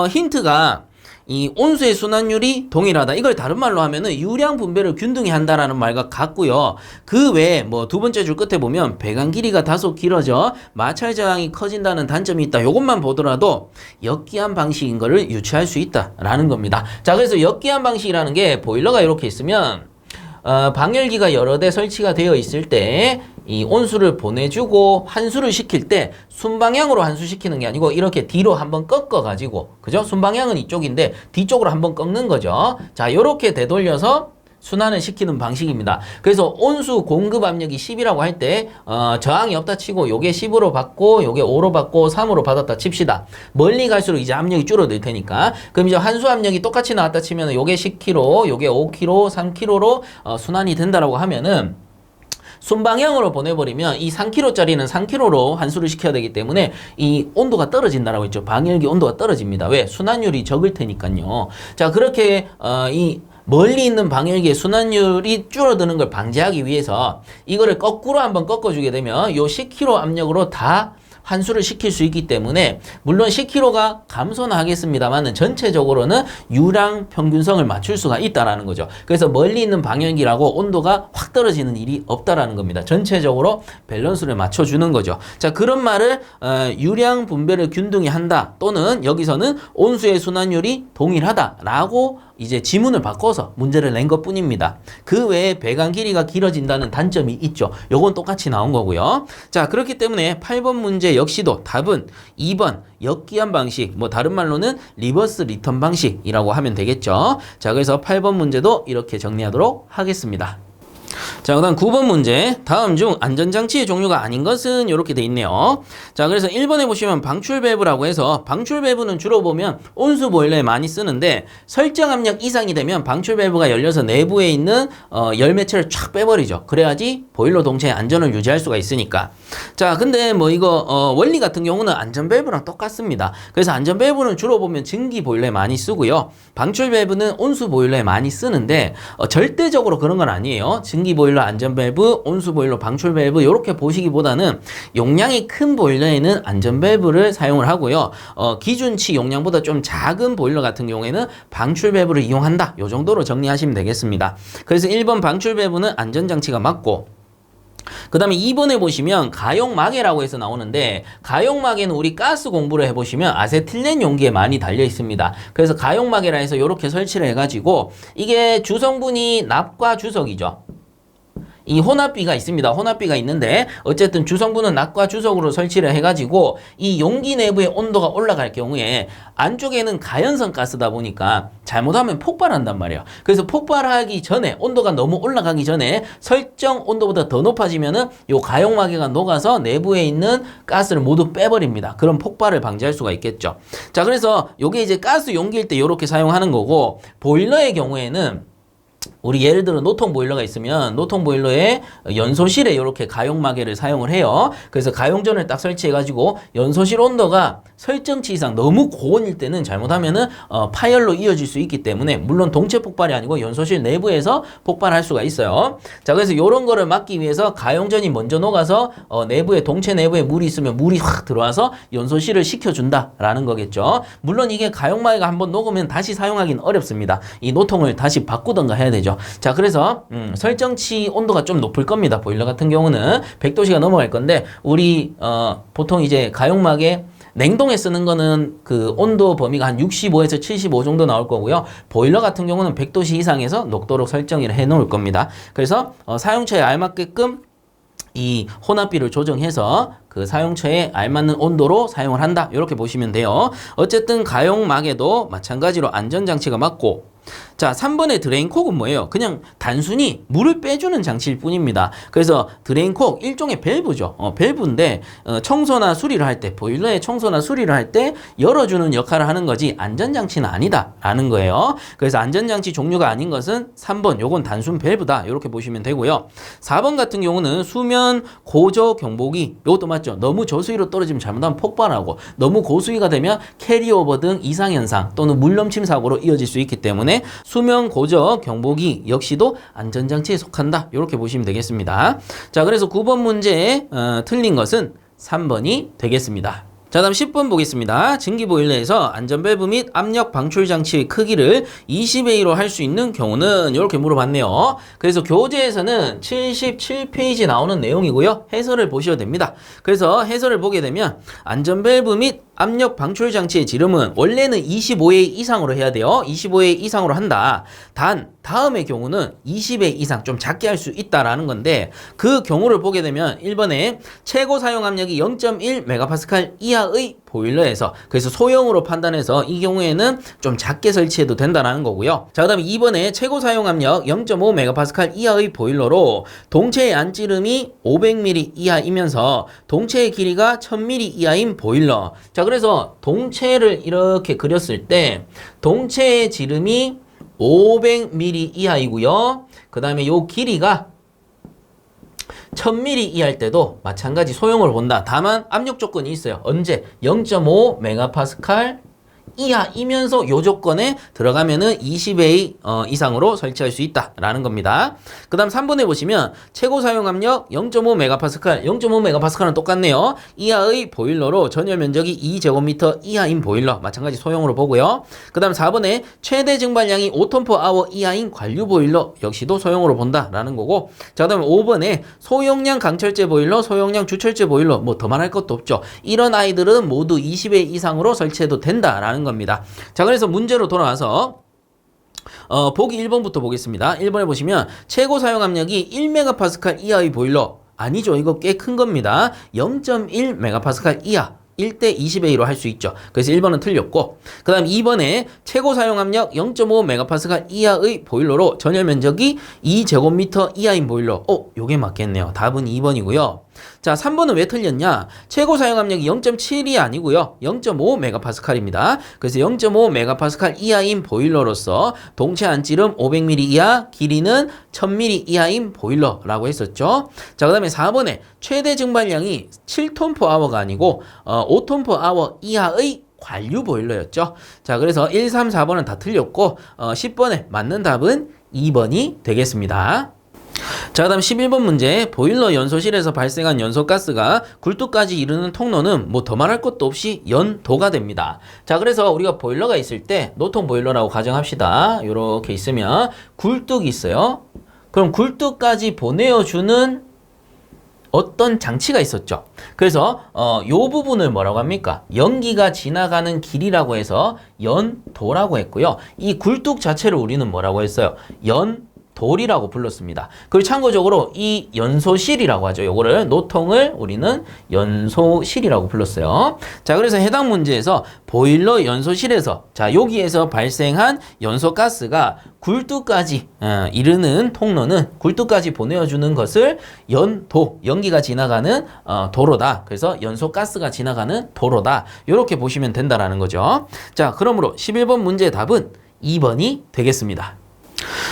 힌트가 이 온수의 순환율이 동일하다. 이걸 다른 말로 하면은 유량 분배를 균등히 한다라는 말과 같고요. 그 외에 뭐 두 번째 줄 끝에 보면 배관 길이가 다소 길어져 마찰 저항이 커진다는 단점이 있다. 요것만 보더라도 역기한 방식인 거를 유추할 수 있다라는 겁니다. 자, 그래서 역기한 방식이라는 게 보일러가 이렇게 있으면 방열기가 여러 대 설치가 되어 있을 때 이 온수를 보내주고 환수를 시킬 때 순방향으로 환수시키는 게 아니고 이렇게 뒤로 한번 꺾어가지고, 그죠? 순방향은 이쪽인데 뒤쪽으로 한번 꺾는 거죠. 자, 요렇게 되돌려서 순환을 시키는 방식입니다. 그래서 온수 공급 압력이 10이라고 할 때 저항이 없다 치고 요게 10으로 받고 요게 5로 받고 3으로 받았다 칩시다. 멀리 갈수록 이제 압력이 줄어들 테니까. 그럼 이제 환수 압력이 똑같이 나왔다 치면 요게 10kg, 요게 5kg, 3kg로 순환이 된다라고 하면은 순방향으로 보내버리면 이 3kg짜리는 3kg로 환수를 시켜야 되기 때문에 이 온도가 떨어진다라고 했죠. 방열기 온도가 떨어집니다. 왜? 순환율이 적을 테니까요. 자, 그렇게 이 멀리 있는 방열기의 순환율이 줄어드는 걸 방지하기 위해서 이거를 거꾸로 한번 꺾어주게 되면 요 10kg 압력으로 다 환수를 시킬 수 있기 때문에 물론 10kg가 감소는 하겠습니다만 전체적으로는 유량 평균성을 맞출 수가 있다라는 거죠. 그래서 멀리 있는 방열기라고 온도가 확 떨어지는 일이 없다라는 겁니다. 전체적으로 밸런스를 맞춰주는 거죠. 자, 그런 말을 유량 분배를 균등히 한다 또는 여기서는 온수의 순환율이 동일하다라고 이제 지문을 바꿔서 문제를 낸 것 뿐입니다. 그 외에 배관 길이가 길어진다는 단점이 있죠. 요건 똑같이 나온 거고요. 자, 그렇기 때문에 8번 문제 역시도 답은 2번 역기한 방식, 뭐 다른 말로는 리버스 리턴 방식이라고 하면 되겠죠. 자, 그래서 8번 문제도 이렇게 정리하도록 하겠습니다. 자, 그 다음 9번 문제. 다음 중 안전장치의 종류가 아닌 것은 이렇게 돼 있네요. 자, 그래서 1번에 보시면 방출밸브라고 해서 방출밸브는 주로 보면 온수 보일러에 많이 쓰는데 설정 압력 이상이 되면 방출밸브가 열려서 내부에 있는 열매체를 쫙 빼버리죠. 그래야지 보일러 동체의 안전을 유지할 수가 있으니까. 자, 근데 뭐 이거 원리 같은 경우는 안전밸브랑 똑같습니다. 그래서 안전밸브는 주로 보면 증기 보일러에 많이 쓰고요. 방출밸브는 온수 보일러에 많이 쓰는데 절대적으로 그런 건 아니에요. 증기 보일러 안전밸브, 온수 보일러 방출밸브 이렇게 보시기보다는 용량이 큰 보일러에는 안전밸브를 사용을 하고요. 기준치 용량보다 좀 작은 보일러 같은 경우에는 방출밸브를 이용한다. 이 정도로 정리하시면 되겠습니다. 그래서 1번 방출밸브는 안전장치가 맞고, 그 다음에 2번에 보시면 가용마개라고 해서 나오는데 가용마개는 우리 가스 공부를 해보시면 아세틸렌 용기에 많이 달려 있습니다. 그래서 가용마개라 해서 이렇게 설치를 해가지고 이게 주성분이 납과 주석이죠. 이 혼합비가 있습니다. 혼합비가 있는데 어쨌든 주성분은 납과 주석으로 설치를 해가지고 이 용기 내부의 온도가 올라갈 경우에 안쪽에는 가연성 가스다 보니까 잘못하면 폭발한단 말이에요. 그래서 폭발하기 전에 온도가 너무 올라가기 전에 설정 온도보다 더 높아지면은 요 가용마개가 녹아서 내부에 있는 가스를 모두 빼버립니다. 그럼 폭발을 방지할 수가 있겠죠. 자, 그래서 요게 이제 가스 용기일 때 이렇게 사용하는 거고, 보일러의 경우에는 우리 예를 들어 노통 보일러가 있으면 노통 보일러에 연소실에 이렇게 가용마개를 사용을 해요. 그래서 가용전을 딱 설치해가지고 연소실 온도가 설정치 이상 너무 고온일 때는 잘못하면은 파열로 이어질 수 있기 때문에 물론 동체 폭발이 아니고 연소실 내부에서 폭발할 수가 있어요. 자, 그래서 이런 거를 막기 위해서 가용전이 먼저 녹아서 내부에 동체 내부에 물이 있으면 물이 확 들어와서 연소실을 식혀준다라는 거겠죠. 물론 이게 가용마개가 한번 녹으면 다시 사용하기는 어렵습니다. 이 노통을 다시 바꾸던가 해야 되죠. 자, 그래서 설정치 온도가 좀 높을 겁니다. 보일러 같은 경우는 100도씨가 넘어갈 건데 우리 보통 이제 가용마개 냉동에 쓰는 거는 그 온도 범위가 한 65에서 75 정도 나올 거고요. 보일러 같은 경우는 100도씨 이상에서 녹도록 설정을 해 놓을 겁니다. 그래서 사용처에 알맞게끔 이 혼합비를 조정해서 그 사용처에 알맞는 온도로 사용을 한다. 이렇게 보시면 돼요. 어쨌든 가용마개도 마찬가지로 안전장치가 맞고, 자, 3번의 드레인콕은 뭐예요? 그냥 단순히 물을 빼주는 장치일 뿐입니다. 그래서 드레인콕 일종의 밸브죠. 밸브인데 청소나 수리를 할 때, 보일러의 청소나 수리를 할 때 열어주는 역할을 하는 거지 안전장치는 아니다라는 거예요. 그래서 안전장치 종류가 아닌 것은 3번, 요건 단순 밸브다. 이렇게 보시면 되고요. 4번 같은 경우는 수면 고저 경보기, 이것도 맞죠? 너무 저수위로 떨어지면 잘못하면 폭발하고 너무 고수위가 되면 캐리오버 등 이상현상 또는 물넘침 사고로 이어질 수 있기 때문에 수면 고저 경보기 역시도 안전장치에 속한다. 이렇게 보시면 되겠습니다. 자, 그래서 9번 문제에 틀린 것은 3번이 되겠습니다. 자, 다음 10번 보겠습니다. 증기보일러에서 안전밸브 및 압력 방출장치의 크기를 20A로 할 수 있는 경우는 이렇게 물어봤네요. 그래서 교재에서는 77페이지 나오는 내용이고요. 해설을 보셔도 됩니다. 그래서 해설을 보게 되면 안전밸브 및 압력 방출 장치의 지름은 원래는 25A 이상으로 해야 돼요. 25A 이상으로 한다. 단 다음의 경우는 20A 이상 좀 작게 할 수 있다라는 건데 그 경우를 보게 되면 1번에 최고 사용 압력이 0.1MPa 이하의 보일러에서 그래서 소형으로 판단해서 이 경우에는 좀 작게 설치해도 된다라는 거고요. 자, 그다음에 2번에 최고 사용 압력 0.5MPa 이하의 보일러로 동체의 안지름이 500mm 이하이면서 동체의 길이가 1000mm 이하인 보일러. 자, 그래서 동체를 이렇게 그렸을 때 동체의 지름이 500mm 이하이고요. 그 다음에 요 길이가 1000mm 이하일 때도 마찬가지 소형을 본다. 다만 압력 조건이 있어요. 언제? 0.5MPa 이하이면서 요 조건에 들어가면은 20A 이상으로 설치할 수 있다라는 겁니다. 그 다음 3번에 보시면 최고 사용 압력 0.5MPa, 0.5MPa는 똑같네요. 이하의 보일러로 전열 면적이 2제곱미터 이하인 보일러, 마찬가지 소형으로 보고요. 그 다음 4번에 최대 증발량이 5톤/아워 이하인 관류 보일러, 역시도 소형으로 본다라는 거고. 자, 그 다음에 5번에 소용량 강철제 보일러, 소용량 주철제 보일러, 뭐 더 말할 것도 없죠. 이런 아이들은 모두 20A 이상으로 설치해도 된다라는 겁니다. 자, 그래서 문제로 돌아와서 보기 1번부터 보겠습니다. 1번에 보시면 최고 사용 압력이 1MPa 이하의 보일러, 아니죠. 이거 꽤 큰 겁니다. 0.1MPa 이하 1대 20A로 할 수 있죠. 그래서 1번은 틀렸고, 그 다음 2번에 최고 사용 압력 0.5MPa 이하의 보일러로 전열 면적이 2제곱미터 이하인 보일러. 요게 맞겠네요. 답은 2번이고요. 자, 3번은 왜 틀렸냐? 최고 사용 압력이 0.7이 아니고요. 0.5MPa입니다. 그래서 0.5MPa 이하인 보일러로서 동체 안지름 500mm 이하, 길이는 1000mm 이하인 보일러라고 했었죠. 자, 그 다음에 4번에 최대 증발량이 7톤/아워가 아니고 5톤/아워 이하의 관류 보일러였죠. 자, 그래서 1, 3, 4번은 다 틀렸고 10번에 맞는 답은 2번이 되겠습니다. 자, 그 다음 11번 문제. 보일러 연소실에서 발생한 연소가스가 굴뚝까지 이르는 통로는 뭐 더 말할 것도 없이 연도가 됩니다. 자, 그래서 우리가 보일러가 있을 때 노통 보일러라고 가정합시다. 요렇게 있으면 굴뚝이 있어요. 그럼 굴뚝까지 보내어주는 어떤 장치가 있었죠. 그래서 요 부분을 뭐라고 합니까? 연기가 지나가는 길이라고 해서 연도라고 했고요. 이 굴뚝 자체를 우리는 뭐라고 했어요? 돌이라고 불렀습니다. 그리고 참고적으로 이 연소실이라고 하죠. 요거를 노통을 우리는 연소실이라고 불렀어요. 자, 그래서 해당 문제에서 보일러 연소실에서 자, 여기에서 발생한 연소가스가 굴뚝까지 이르는 통로는 굴뚝까지 보내어주는 것을 연도, 연기가 지나가는 도로다. 그래서 연소가스가 지나가는 도로다. 이렇게 보시면 된다라는 거죠. 자, 그러므로 11번 문제의 답은 2번이 되겠습니다.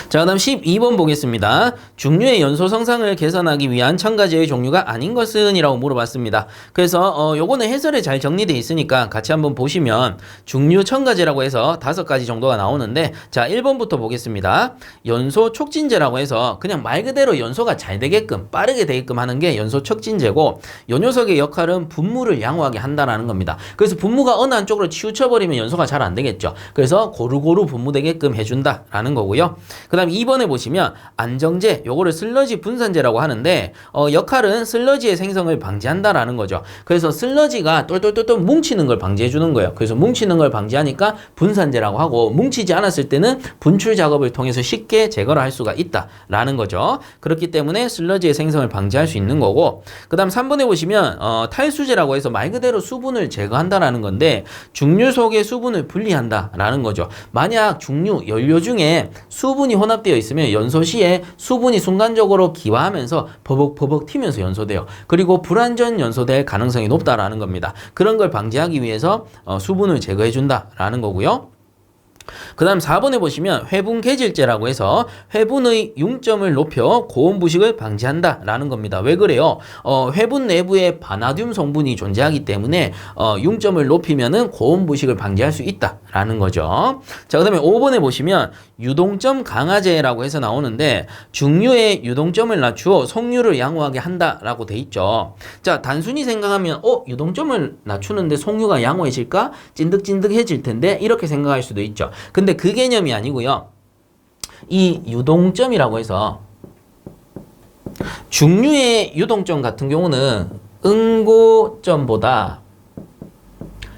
자, 그 다음 12번 보겠습니다. 중류의 연소 성상을 계산하기 위한 첨가제의 종류가 아닌 것은? 이라고 물어봤습니다. 그래서 요거는 해설에 잘 정리되어 있으니까 같이 한번 보시면 중류 첨가제라고 해서 5가지 정도가 나오는데, 자, 1번부터 보겠습니다. 연소 촉진제라고 해서 그냥 말 그대로 연소가 잘 되게끔 빠르게 되게끔 하는 게 연소 촉진제고, 요 녀석의 역할은 분무를 양호하게 한다는 겁니다. 그래서 분무가 어느 한쪽으로 치우쳐버리면 연소가 잘 안 되겠죠. 그래서 고루고루 분무되게끔 해준다라는 거고요. 그 그다음 2번에 보시면 안정제, 요거를 슬러지 분산제라고 하는데 역할은 슬러지의 생성을 방지한다라는 거죠. 그래서 슬러지가 똘똘똘똘 뭉치는 걸 방지해 주는 거예요. 그래서 뭉치는 걸 방지하니까 분산제라고 하고, 뭉치지 않았을 때는 분출 작업을 통해서 쉽게 제거를 할 수가 있다라는 거죠. 그렇기 때문에 슬러지의 생성을 방지할 수 있는 거고, 그다음 3번에 보시면 탈수제라고 해서 말 그대로 수분을 제거한다라는 건데, 중류 속의 수분을 분리한다라는 거죠. 만약 중류, 연료 중에 수분이 혼합되어 있으면 연소 시에 수분이 순간적으로 기화하면서 버벅버벅 튀면서 연소돼요. 그리고 불완전 연소될 가능성이 높다라는 겁니다. 그런 걸 방지하기 위해서 수분을 제거해 준다라는 거고요. 그 다음 4번에 보시면 회분개질제라고 해서 회분의 융점을 높여 고온 부식을 방지한다 라는 겁니다. 왜 그래요? 회분 내부에 바나듐 성분이 존재하기 때문에 융점을 높이면은 고온 부식을 방지할 수 있다 라는 거죠. 자, 그 다음에 5번에 보시면 유동점 강화제라고 해서 나오는데, 중류의 유동점을 낮추어 송유를 양호하게 한다 라고 돼 있죠. 자, 단순히 생각하면 유동점을 낮추는데 송유가 양호해질까? 찐득찐득해질 텐데, 이렇게 생각할 수도 있죠. 근데 그 개념이 아니고요. 이 유동점이라고 해서 중류의 유동점 같은 경우는 응고점보다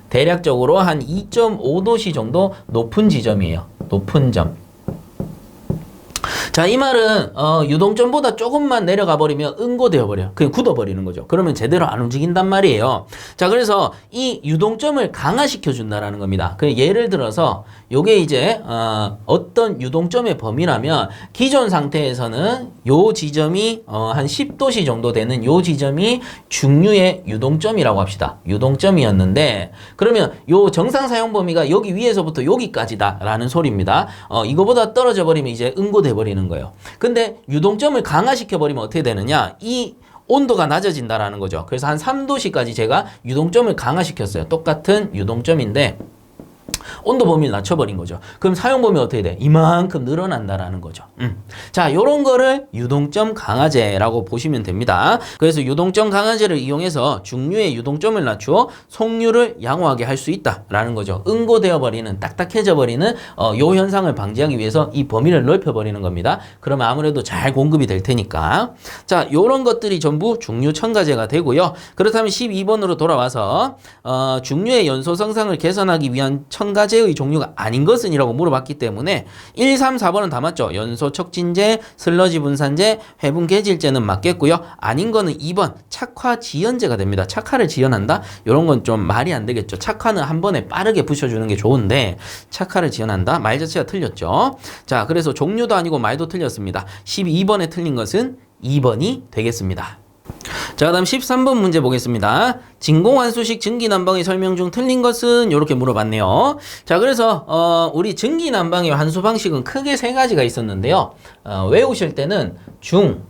대략적으로 한 2.5도씨 정도 높은 지점이에요. 높은 점. 자, 이 말은 유동점보다 조금만 내려가 버리면 응고되어 버려요. 그냥 굳어버리는 거죠. 그러면 제대로 안 움직인단 말이에요. 자, 그래서 이 유동점을 강화시켜 준다라는 겁니다. 그 예를 들어서 요게 이제 어떤 유동점의 범위라면, 기존 상태에서는 요 지점이 한 10도씨 정도 되는 요 지점이 중류의 유동점이라고 합시다. 유동점이었는데, 그러면 요 정상 사용 범위가 여기 위에서부터 여기까지다라는 소리입니다. 이거보다 떨어져 버리면 이제 응고돼 버리는 거예요. 근데 유동점을 강화시켜 버리면 어떻게 되느냐? 이 온도가 낮아진다라는 거죠. 그래서 한 3도씨까지 제가 유동점을 강화시켰어요. 똑같은 유동점인데 온도 범위를 낮춰버린 거죠. 그럼 사용 범위 어떻게 돼? 이만큼 늘어난다라는 거죠. 자, 요런 거를 유동점 강화제라고 보시면 됩니다. 그래서 유동점 강화제를 이용해서 중류의 유동점을 낮추어 송유를 양호하게 할 수 있다라는 거죠. 응고되어 버리는, 딱딱해져 버리는 요 현상을 방지하기 위해서 이 범위를 넓혀 버리는 겁니다. 그러면 아무래도 잘 공급이 될 테니까. 자, 요런 것들이 전부 중류 첨가제가 되고요. 그렇다면 12번으로 돌아와서 중류의 연소 성상을 개선하기 위한 첨가제의 종류가 아닌 것은 이라고 물어봤기 때문에 1, 3, 4번은 다 맞죠. 연소 척진제, 슬러지 분산제, 회분 개질제는 맞겠고요. 아닌 거는 2번 착화 지연제가 됩니다. 착화를 지연한다? 이런 건 좀 말이 안 되겠죠. 착화는 한 번에 빠르게 부셔주는 게 좋은데 착화를 지연한다? 말 자체가 틀렸죠. 자, 그래서 종류도 아니고 말도 틀렸습니다. 12번에 틀린 것은 2번이 되겠습니다. 자, 그 다음 13번 문제 보겠습니다. 진공환수식 증기난방의 설명 중 틀린 것은 이렇게 물어봤네요. 자, 그래서 우리 증기난방의 환수 방식은 크게 세 가지가 있었는데요. 외우실 때는 중,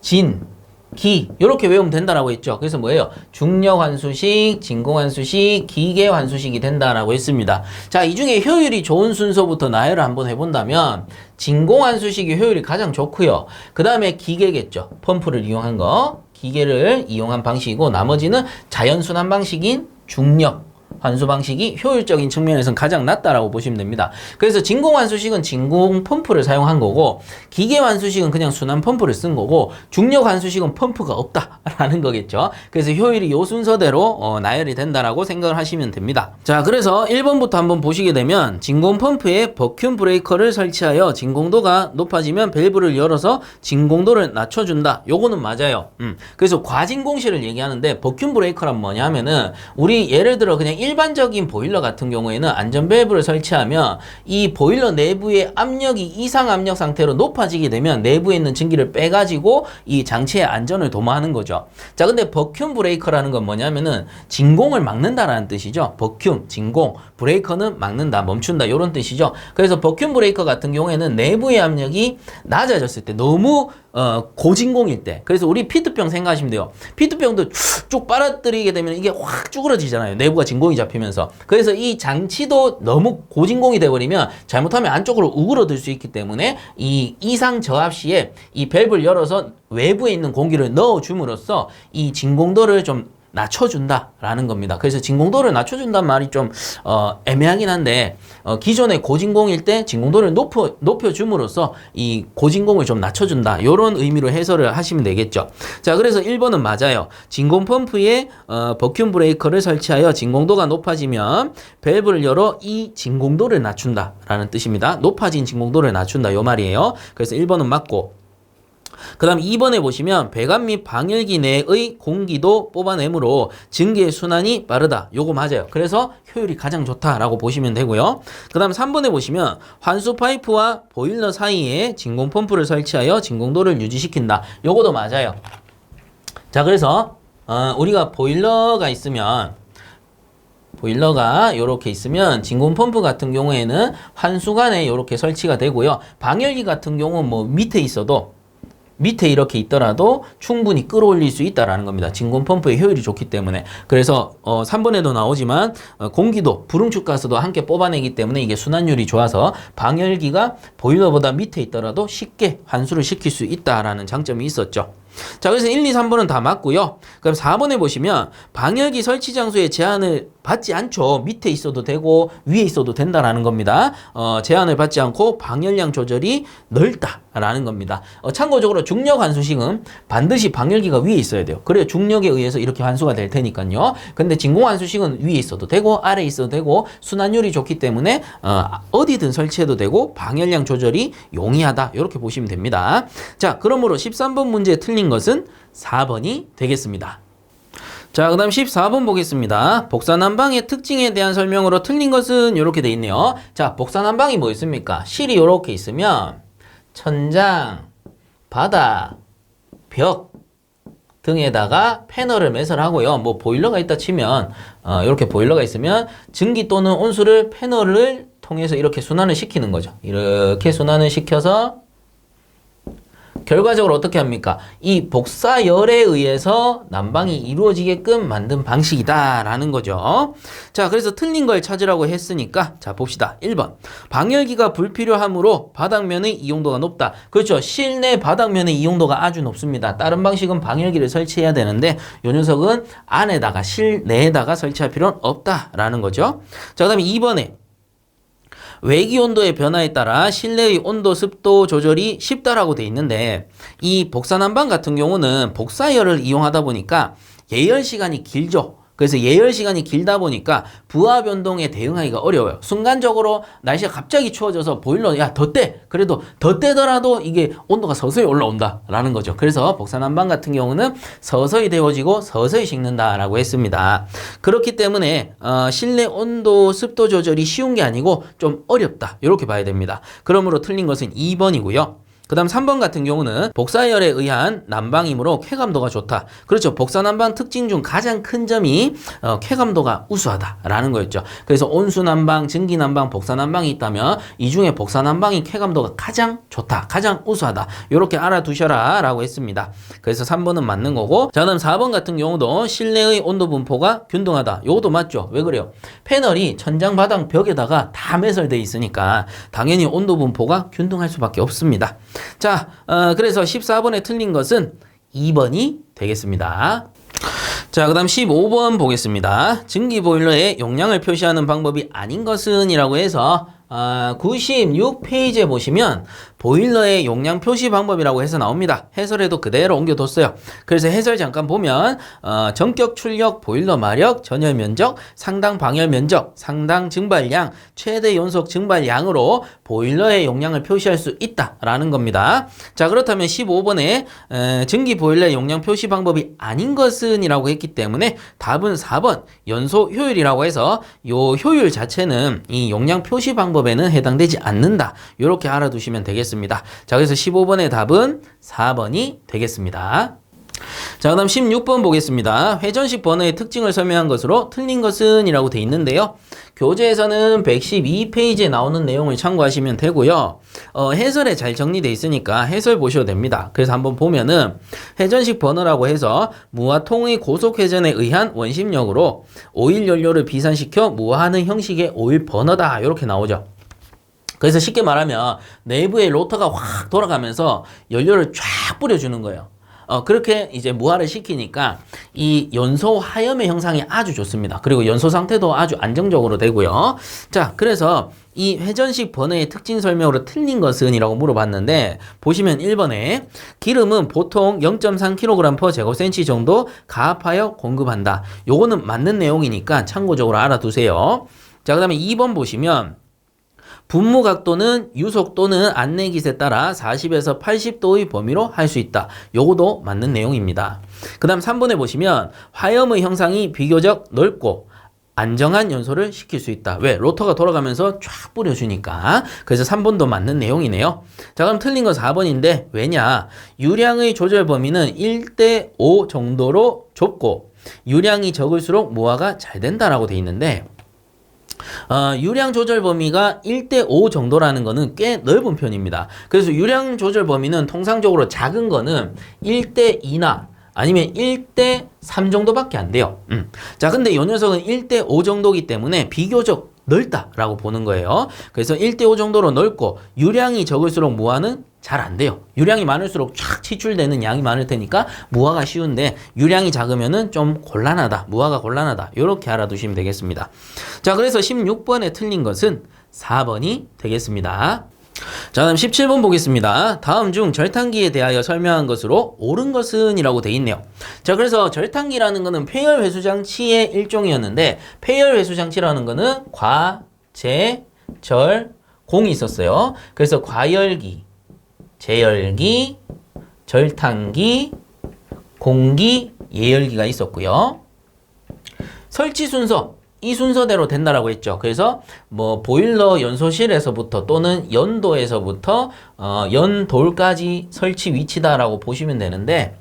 진, 기 이렇게 외우면 된다라고 했죠. 그래서 뭐예요? 중력환수식, 진공환수식, 기계환수식이 된다라고 했습니다. 자, 이 중에 효율이 좋은 순서부터 나열을 한번 해본다면 진공환수식이 효율이 가장 좋고요. 그 다음에 기계겠죠. 펌프를 이용한 거. 기계를 이용한 방식이고, 나머지는 자연순환 방식인 중력 환수 방식이 효율적인 측면에서는 가장 낫다라고 보시면 됩니다. 그래서 진공환수식은 진공 펌프를 사용한 거고, 기계환수식은 그냥 순환 펌프를 쓴 거고, 중력환수식은 펌프가 없다라는 거겠죠. 그래서 효율이 요 순서대로 나열이 된다라고 생각을 하시면 됩니다. 자, 그래서 1번부터 한번 보시게 되면 진공 펌프에 버큐움 브레이커를 설치하여 진공도가 높아지면 밸브를 열어서 진공도를 낮춰준다. 요거는 맞아요. 그래서 과진공실을 얘기하는데, 버큐움 브레이커란 뭐냐 하면은 우리 예를 들어 그냥 일반적인 보일러 같은 경우에는 안전 밸브를 설치하면 이 보일러 내부의 압력이 이상 압력 상태로 높아지게 되면 내부에 있는 증기를 빼가지고 이 장치의 안전을 도모하는 거죠. 자, 근데 버큐움 브레이커라는 건 뭐냐면은 진공을 막는다라는 뜻이죠. 버큐움, 진공, 브레이커는 막는다, 멈춘다 이런 뜻이죠. 그래서 버큐움 브레이커 같은 경우에는 내부의 압력이 낮아졌을 때, 너무 고진공일 때, 그래서 우리 피트병 생각하시면 돼요. 피트병도 쭉 빨아들이게 되면 이게 확 쭈그러지잖아요. 내부가 진공이 잡히면서. 그래서 이 장치도 너무 고진공이 돼버리면 잘못하면 안쪽으로 우그러들 수 있기 때문에 이 이상 저압 시에 이 밸브를 열어서 외부에 있는 공기를 넣어줌으로써 이 진공도를 좀 낮춰준다라는 겁니다. 그래서 진공도를 낮춰준다는 말이 좀 애매하긴 한데 기존의 고진공일 때 진공도를 높여줌으로써 이 고진공을 좀 낮춰준다 이런 의미로 해설을 하시면 되겠죠. 자, 그래서 1번은 맞아요. 진공 펌프에 버큐um 브레이커를 설치하여 진공도가 높아지면 밸브를 열어 이 진공도를 낮춘다라는 뜻입니다. 높아진 진공도를 낮춘다 이 말이에요. 그래서 1번은 맞고, 그 다음 2번에 보시면 배관 및 방열기 내의 공기도 뽑아내므로 증기의 순환이 빠르다. 요거 맞아요. 그래서 효율이 가장 좋다라고 보시면 되고요. 그 다음 3번에 보시면 환수 파이프와 보일러 사이에 진공 펌프를 설치하여 진공도를 유지시킨다. 요거도 맞아요. 자, 그래서 우리가 보일러가 이렇게 있으면 진공 펌프 같은 경우에는 환수관에 이렇게 설치가 되고요. 방열기 같은 경우는 뭐 밑에 이렇게 있더라도 충분히 끌어올릴 수 있다라는 겁니다. 진공 펌프의 효율이 좋기 때문에. 그래서 3번에도 나오지만 공기도 불응축 가스도 함께 뽑아내기 때문에 이게 순환율이 좋아서 방열기가 보일러보다 밑에 있더라도 쉽게 환수를 시킬 수 있다라는 장점이 있었죠. 자, 그래서 1, 2, 3번은 다 맞고요. 그럼 4번에 보시면 방열기 설치 장소에 제한을 받지 않죠. 밑에 있어도 되고 위에 있어도 된다라는 겁니다. 제한을 받지 않고 방열량 조절이 넓다라는 겁니다. 참고적으로 중력 환수식은 반드시 방열기가 위에 있어야 돼요. 그래야 중력에 의해서 이렇게 환수가 될 테니까요. 근데 진공 환수식은 위에 있어도 되고 아래에 있어도 되고 순환율이 좋기 때문에 어디든 설치해도 되고 방열량 조절이 용이하다. 이렇게 보시면 됩니다. 자, 그러므로 13번 문제 틀린 것은 4번이 되겠습니다. 자, 그 다음 14번 보겠습니다. 복사난방의 특징에 대한 설명으로 틀린 것은 이렇게 돼 있네요. 자, 복사난방이 뭐 있습니까? 실이 이렇게 있으면 천장, 바닥, 벽 등에다가 패널을 매설하고요. 뭐 보일러가 있다 치면 이렇게 보일러가 있으면 증기 또는 온수를 패널을 통해서 이렇게 순환을 시키는 거죠. 이렇게 순환을 시켜서 결과적으로 어떻게 합니까? 이 복사열에 의해서 난방이 이루어지게끔 만든 방식이다라는 거죠. 자, 그래서 틀린 걸 찾으라고 했으니까 자, 봅시다. 1번. 방열기가 불필요하므로 바닥면의 이용도가 높다. 그렇죠. 실내 바닥면의 이용도가 아주 높습니다. 다른 방식은 방열기를 설치해야 되는데 이 녀석은 안에다가 실내에다가 설치할 필요는 없다라는 거죠. 자, 그다음에 2번에 외기 온도의 변화에 따라 실내의 온도 습도 조절이 쉽다라고 돼 있는데 이 복사난방 같은 경우는 복사열을 이용하다 보니까 예열 시간이 길죠. 그래서 예열 시간이 길다 보니까 부하 변동에 대응하기가 어려워요. 순간적으로 날씨가 갑자기 추워져서 보일러 야 더 떼! 그래도 더 떼더라도 이게 온도가 서서히 올라온다라는 거죠. 그래서 복사난방 같은 경우는 서서히 데워지고 서서히 식는다라고 했습니다. 그렇기 때문에 실내 온도 습도 조절이 쉬운 게 아니고 좀 어렵다. 이렇게 봐야 됩니다. 그러므로 틀린 것은 2번이고요. 그 다음 3번 같은 경우는 복사열에 의한 난방이므로 쾌감도가 좋다. 그렇죠. 복사난방 특징 중 가장 큰 점이 쾌감도가 우수하다라는 거였죠. 그래서 온수난방, 증기난방, 복사난방이 있다면 이 중에 복사난방이 쾌감도가 가장 좋다. 가장 우수하다. 이렇게 알아두셔라 라고 했습니다. 그래서 3번은 맞는 거고, 자, 그다음 4번 같은 경우도 실내의 온도 분포가 균등하다. 이것도 맞죠. 왜 그래요? 패널이 천장, 바닥, 벽에다가 다 매설되어 있으니까 당연히 온도 분포가 균등할 수밖에 없습니다. 자, 그래서 14번에 틀린 것은 2번이 되겠습니다. 자, 그 다음 15번 보겠습니다. 증기보일러의 용량을 표시하는 방법이 아닌 것은 이라고 해서 96페이지에 보시면 보일러의 용량 표시 방법이라고 해서 나옵니다. 해설에도 그대로 옮겨뒀어요. 그래서 해설 잠깐 보면 전격 출력 보일러 마력, 전열 면적, 상당 방열 면적, 상당 증발량, 최대 연속 증발량으로 보일러의 용량을 표시할 수 있다라는 겁니다. 자, 그렇다면 15번에 증기 보일러의 용량 표시 방법이 아닌 것은 이라고 했기 때문에 답은 4번 연소 효율이라고 해서 요 효율 자체는 이 용량 표시 방법에는 해당되지 않는다. 이렇게 알아두시면 되겠습니다. 자, 그래서 15번의 답은 4번이 되겠습니다. 자, 그 다음 16번 보겠습니다. 회전식 버너의 특징을 설명한 것으로 틀린 것은 이라고 돼 있는데요. 교재에서는 112페이지에 나오는 내용을 참고하시면 되고요. 해설에 잘 정리되어 있으니까 해설 보셔도 됩니다. 그래서 한번 보면은 회전식 버너라고 해서 무와 통의 고속 회전에 의한 원심력으로 오일 연료를 비산시켜 무하는 형식의 오일 버너다. 이렇게 나오죠. 그래서 쉽게 말하면 내부의 로터가 확 돌아가면서 연료를 쫙 뿌려주는 거예요. 그렇게 이제 무화를 시키니까 이 연소 화염의 형상이 아주 좋습니다. 그리고 연소 상태도 아주 안정적으로 되고요. 자, 그래서 이 회전식 버너의 특징 설명으로 틀린 것은 이라고 물어봤는데 보시면 1번에 기름은 보통 0.3kg/제곱센치 정도 가압하여 공급한다. 요거는 맞는 내용이니까 참고적으로 알아두세요. 자, 그 다음에 2번 보시면 분무 각도는 유속 또는 안내깃에 따라 40에서 80도의 범위로 할 수 있다. 요거도 맞는 내용입니다. 그 다음 3번에 보시면 화염의 형상이 비교적 넓고 안정한 연소를 시킬 수 있다. 왜? 로터가 돌아가면서 쫙 뿌려주니까. 그래서 3번도 맞는 내용이네요. 자, 그럼 틀린 건 4번인데 왜냐? 유량의 조절 범위는 1대5 정도로 좁고 유량이 적을수록 무화가 잘 된다라고 돼 있는데 유량 조절 범위가 1대5 정도라는 거는 꽤 넓은 편입니다. 그래서 유량 조절 범위는 통상적으로 작은 거는 1대2나 아니면 1대3 정도밖에 안 돼요. 자, 근데 요 녀석은 1대5 정도이기 때문에 비교적 넓다라고 보는 거예요. 그래서 1대5 정도로 넓고 유량이 적을수록 무화는 잘 안 돼요. 유량이 많을수록 쫙 치출되는 양이 많을 테니까 무화가 쉬운데 유량이 작으면은 좀 곤란하다. 무화가 곤란하다. 이렇게 알아두시면 되겠습니다. 자, 그래서 16번에 틀린 것은 4번이 되겠습니다. 자, 다음 17번 보겠습니다. 다음 중 절탄기에 대하여 설명한 것으로 옳은 것은 이라고 돼 있네요. 자, 그래서 절탄기라는 거는 폐열 회수 장치의 일종이었는데 폐열 회수 장치라는 거는 과, 제, 절, 공이 있었어요. 그래서 과열기, 제열기, 절탄기, 공기, 예열기가 있었고요. 설치 순서 이 순서대로 된다라고 했죠. 그래서 뭐 보일러 연소실에서부터 또는 연도에서부터 연돌까지 설치 위치다라고 보시면 되는데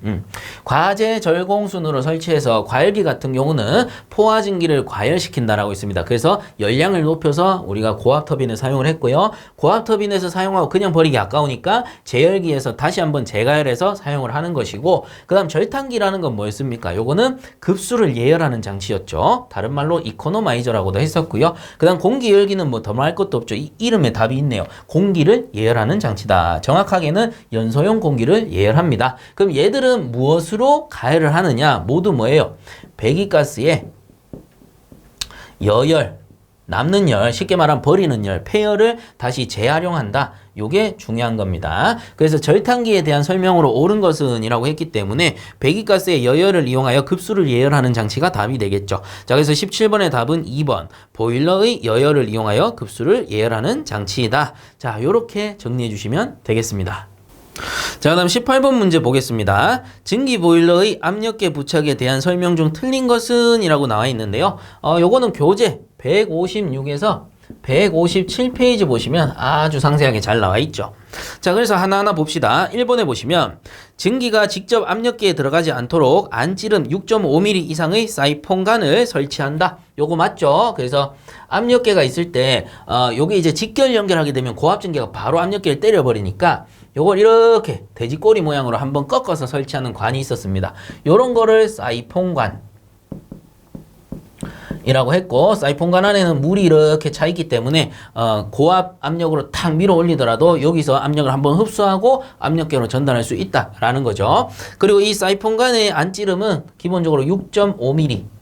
과제 절공 순으로 설치해서 과열기 같은 경우는 포화증기를 과열시킨다라고 있습니다. 그래서 열량을 높여서 우리가 고압 터빈을 사용을 했고요. 고압 터빈에서 사용하고 그냥 버리기 아까우니까 제열기에서 다시 한번 재가열해서 사용을 하는 것이고, 그 다음 절탄기라는 건 뭐였습니까? 요거는 급수를 예열하는 장치였죠. 다른 말로 이코노마이저라고도 했었고요. 그 다음 공기열기는 뭐 더 말할 것도 없죠. 이 이름에 답이 있네요. 공기를 예열하는 장치다. 정확하게는 연소용 공기를 예열합니다. 그럼 얘들은 무엇으로 가열을 하느냐? 모두 뭐예요? 배기가스에 여열, 남는 열, 쉽게 말하면 버리는 열, 폐열을 다시 재활용한다. 요게 중요한 겁니다. 그래서 절탄기에 대한 설명으로 옳은 것은 이라고 했기 때문에 배기가스의 여열을 이용하여 급수를 예열하는 장치가 답이 되겠죠. 자, 그래서 17번의 답은 2번 보일러의 여열을 이용하여 급수를 예열하는 장치이다. 자, 요렇게 정리해 주시면 되겠습니다. 자, 그 다음 18번 문제 보겠습니다. 증기 보일러의 압력계 부착에 대한 설명 중 틀린 것은 이라고 나와 있는데요. 요거는 교재 156에서 157페이지 보시면 아주 상세하게 잘 나와 있죠. 자, 그래서 하나하나 봅시다. 1번에 보시면 증기가 직접 압력계에 들어가지 않도록 안찌름 6.5mm 이상의 사이폰관을 설치한다. 요거 맞죠? 그래서 압력계가 있을 때 요게 이제 직결 연결하게 되면 고압증기가 바로 압력계를 때려버리니까 요걸 이렇게 돼지꼬리 모양으로 한번 꺾어서 설치하는 관이 있었습니다. 요런 거를 사이폰관 이라고 했고, 사이폰관 안에는 물이 이렇게 차 있기 때문에 고압 압력으로 탁 밀어 올리더라도 여기서 압력을 한번 흡수하고 압력계로 전달할 수 있다라는 거죠. 그리고 이 사이폰관의 안찌름은 기본적으로 6.5mm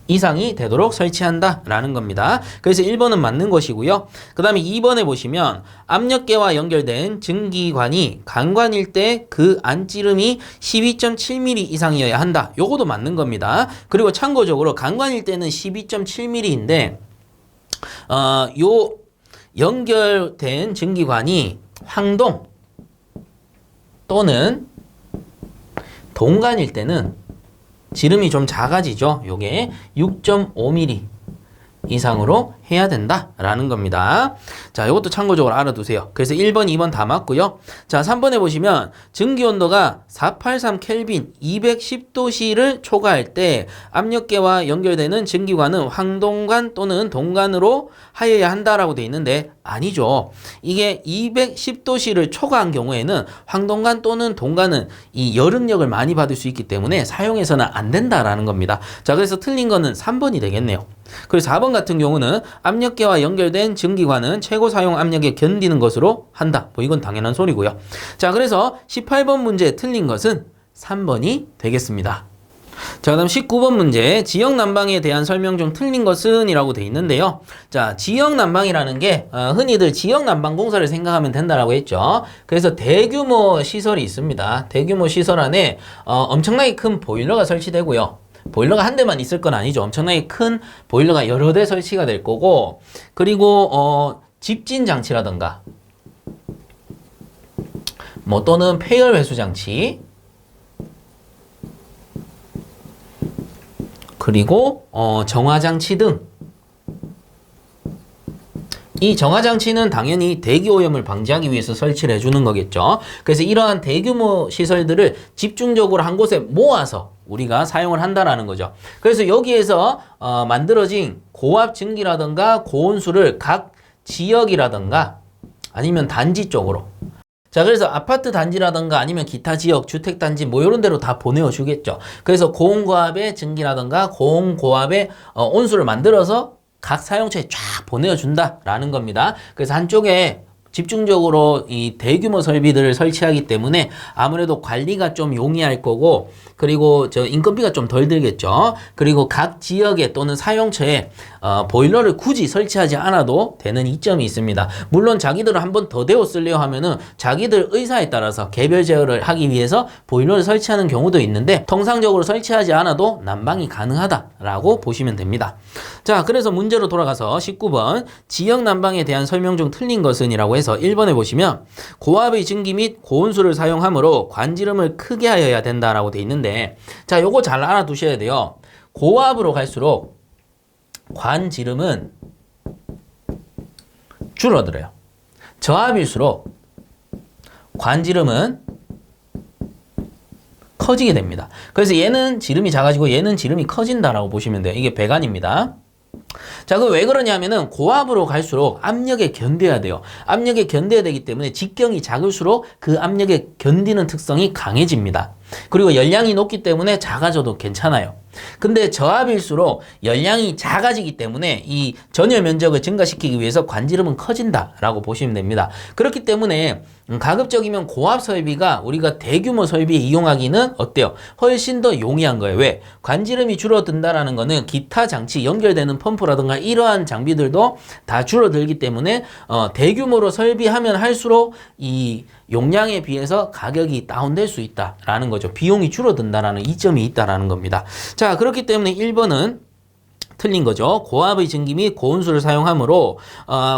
이상이 되도록 설치한다 라는 겁니다. 그래서 1번은 맞는 것이고요. 그 다음에 2번에 보시면 압력계와 연결된 증기관이 간관일 때 그 안찌름이 12.7mm 이상이어야 한다. 요거도 맞는 겁니다. 그리고 참고적으로 간관일 때는 12.7mm인데 요 연결된 증기관이 황동 또는 동관일 때는 지름이 좀 작아지죠. 요게 6.5mm 이상으로 해야 된다라는 겁니다. 자, 이것도 참고적으로 알아두세요. 그래서 1번, 2번 다 맞고요. 자, 3번에 보시면 증기 온도가 483 켈빈 210도씨를 초과할 때 압력계와 연결되는 증기관은 황동관 또는 동관으로 하여야 한다라고 돼 있는데 아니죠. 이게 210도씨를 초과한 경우에는 황동관 또는 동관은 이 열응력을 많이 받을 수 있기 때문에 사용해서는 안 된다라는 겁니다. 자, 그래서 틀린 거는 3번이 되겠네요. 그리고 4번 같은 경우는 압력계와 연결된 증기관은 최고 사용 압력에 견디는 것으로 한다. 뭐 이건 당연한 소리고요. 자, 그래서 18번 문제 틀린 것은 3번이 되겠습니다. 자, 그다음 19번 문제. 지역 난방에 대한 설명 중 틀린 것은 이라고 돼 있는데요. 자, 지역 난방이라는 게 흔히들 지역 난방 공사를 생각하면 된다라고 했죠. 그래서 대규모 시설이 있습니다. 대규모 시설 안에 엄청나게 큰 보일러가 설치되고요. 보일러가 한 대만 있을 건 아니죠. 엄청나게 큰 보일러가 여러 대 설치가 될 거고, 그리고 집진 장치라든가 뭐 또는 폐열 회수 장치, 그리고 정화장치 등, 이 정화장치는 당연히 대기오염을 방지하기 위해서 설치를 해주는 거겠죠. 그래서 이러한 대규모 시설들을 집중적으로 한 곳에 모아서 우리가 사용을 한다라는 거죠. 그래서 여기에서 만들어진 고압 증기라든가 고온수를 각 지역이라든가 아니면 단지 쪽으로, 자, 그래서 아파트 단지라든가 아니면 기타 지역, 주택단지 뭐 이런 데로 다 보내어 주겠죠. 그래서 고온고압의 증기라든가 고온고압의 온수를 만들어서 각 사용처에 쫙 보내어 준다라는 겁니다. 그래서 한쪽에 집중적으로 이 대규모 설비들을 설치하기 때문에 아무래도 관리가 좀 용이할 거고, 그리고 인건비가 좀 덜 들겠죠. 그리고 각 지역에 또는 사용처에 보일러를 굳이 설치하지 않아도 되는 이점이 있습니다. 물론 자기들을 한 번 더 데워 쓰려 하면은 자기들 의사에 따라서 개별 제어를 하기 위해서 보일러를 설치하는 경우도 있는데, 통상적으로 설치하지 않아도 난방이 가능하다라고 보시면 됩니다. 자, 그래서 문제로 돌아가서 19번 지역 난방에 대한 설명 중 틀린 것은 이라고 해서 1번에 보시면 고압의 증기 및 고온수를 사용하므로 관지름을 크게 하여야 된다라고 돼 있는데, 자, 요거 잘 알아두셔야 돼요. 고압으로 갈수록 관지름은 줄어들어요. 저압일수록 관지름은 커지게 됩니다. 그래서 얘는 지름이 작아지고 얘는 지름이 커진다라고 보시면 돼요. 이게 배관입니다. 자, 그럼 왜 그러냐면은 고압으로 갈수록 압력에 견뎌야 돼요. 압력에 견뎌야 되기 때문에 직경이 작을수록 그 압력에 견디는 특성이 강해집니다. 그리고 열량이 높기 때문에 작아져도 괜찮아요. 근데 저압일수록 열량이 작아지기 때문에 이 전열 면적을 증가시키기 위해서 관지름은 커진다라고 보시면 됩니다. 그렇기 때문에 가급적이면 고압 설비가 우리가 대규모 설비에 이용하기는 어때요? 훨씬 더 용이한 거예요. 왜? 관지름이 줄어든다라는 거는 기타 장치 연결되는 펌프라든가 이러한 장비들도 다 줄어들기 때문에 대규모로 설비하면 할수록 이 용량에 비해서 가격이 다운될 수 있다라는 거죠. 비용이 줄어든다라는 이점이 있다라는 겁니다. 자, 그렇기 때문에 1번은 틀린 거죠. 고압의 증기 및 고온수를 사용하므로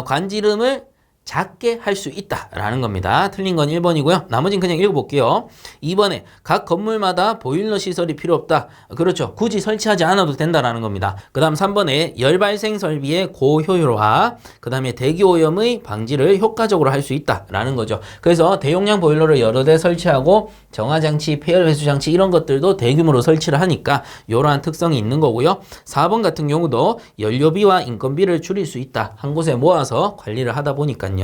관지름을 작게 할 수 있다라는 겁니다. 틀린 건 1번이고요. 나머지는 그냥 읽어볼게요. 2번에 각 건물마다 보일러 시설이 필요 없다. 그렇죠. 굳이 설치하지 않아도 된다라는 겁니다. 그 다음 3번에 열발생 설비의 고효율화, 그 다음에 대기오염의 방지를 효과적으로 할 수 있다라는 거죠. 그래서 대용량 보일러를 여러 대 설치하고 정화장치, 폐열회수장치 이런 것들도 대규모로 설치를 하니까 이러한 특성이 있는 거고요. 4번 같은 경우도 연료비와 인건비를 줄일 수 있다. 한 곳에 모아서 관리를 하다 보니까요.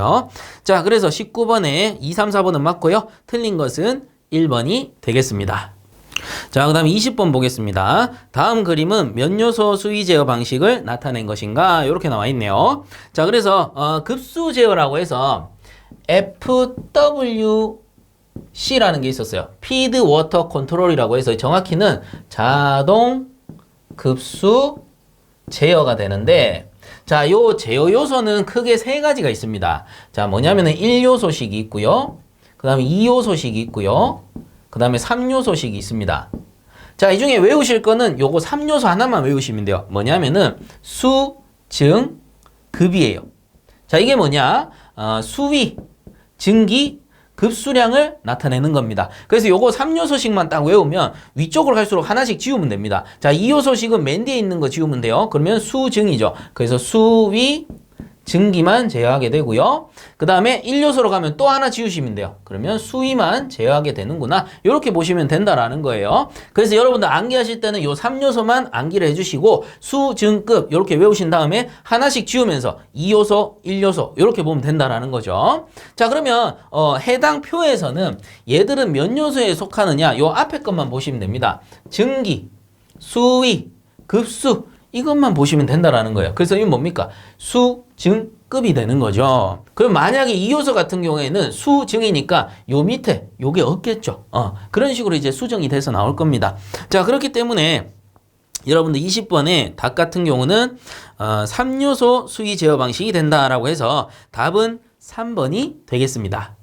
자, 그래서 19번에 2, 3, 4번은 맞고요. 틀린 것은 1번이 되겠습니다. 자, 그 다음 20번 보겠습니다. 다음 그림은 몇 요소 수위 제어 방식을 나타낸 것인가? 이렇게 나와 있네요. 자, 그래서 급수 제어라고 해서 FWC라는 게 있었어요. 피드 워터 컨트롤이라고 해서 정확히는 자동 급수 제어가 되는데, 자, 요 제어 요소는 크게 세 가지가 있습니다. 자, 뭐냐면은 1요소식이 있고요. 그 다음에 2요소식이 있고요. 그 다음에 3요소식이 있습니다. 자, 이 중에 외우실 거는 요거 3요소 하나만 외우시면 돼요. 뭐냐면은 수, 증, 급이에요. 자, 이게 뭐냐? 수위, 증기, 급수량을 나타내는 겁니다. 그래서 요거 3요소씩만 딱 외우면 위쪽으로 갈수록 하나씩 지우면 됩니다. 자, 2요소씩은 맨 뒤에 있는 거 지우면 돼요. 그러면 수증이죠. 그래서 수위, 증기만 제어하게 되고요. 그 다음에 1요소로 가면 또 하나 지우시면 돼요. 그러면 수위만 제어하게 되는구나. 이렇게 보시면 된다라는 거예요. 그래서 여러분들 암기하실 때는 요 3요소만 암기를 해주시고 수, 증, 급 이렇게 외우신 다음에 하나씩 지우면서 2요소, 1요소 이렇게 보면 된다라는 거죠. 자, 그러면 해당 표에서는 얘들은 몇 요소에 속하느냐? 요 앞에 것만 보시면 됩니다. 증기, 수위, 급수 이것만 보시면 된다라는 거예요. 그래서 이건 뭡니까? 수, 증, C급이 되는 거죠. 그럼 만약에 이 요소 같은 경우에는 수증이니까 요 밑에 요게 없겠죠. 그런 식으로 이제 수정이 돼서 나올 겁니다. 자, 그렇기 때문에 여러분들 20번에 답 같은 경우는 3요소 수위 제어 방식이 된다라고 해서 답은 3번이 되겠습니다.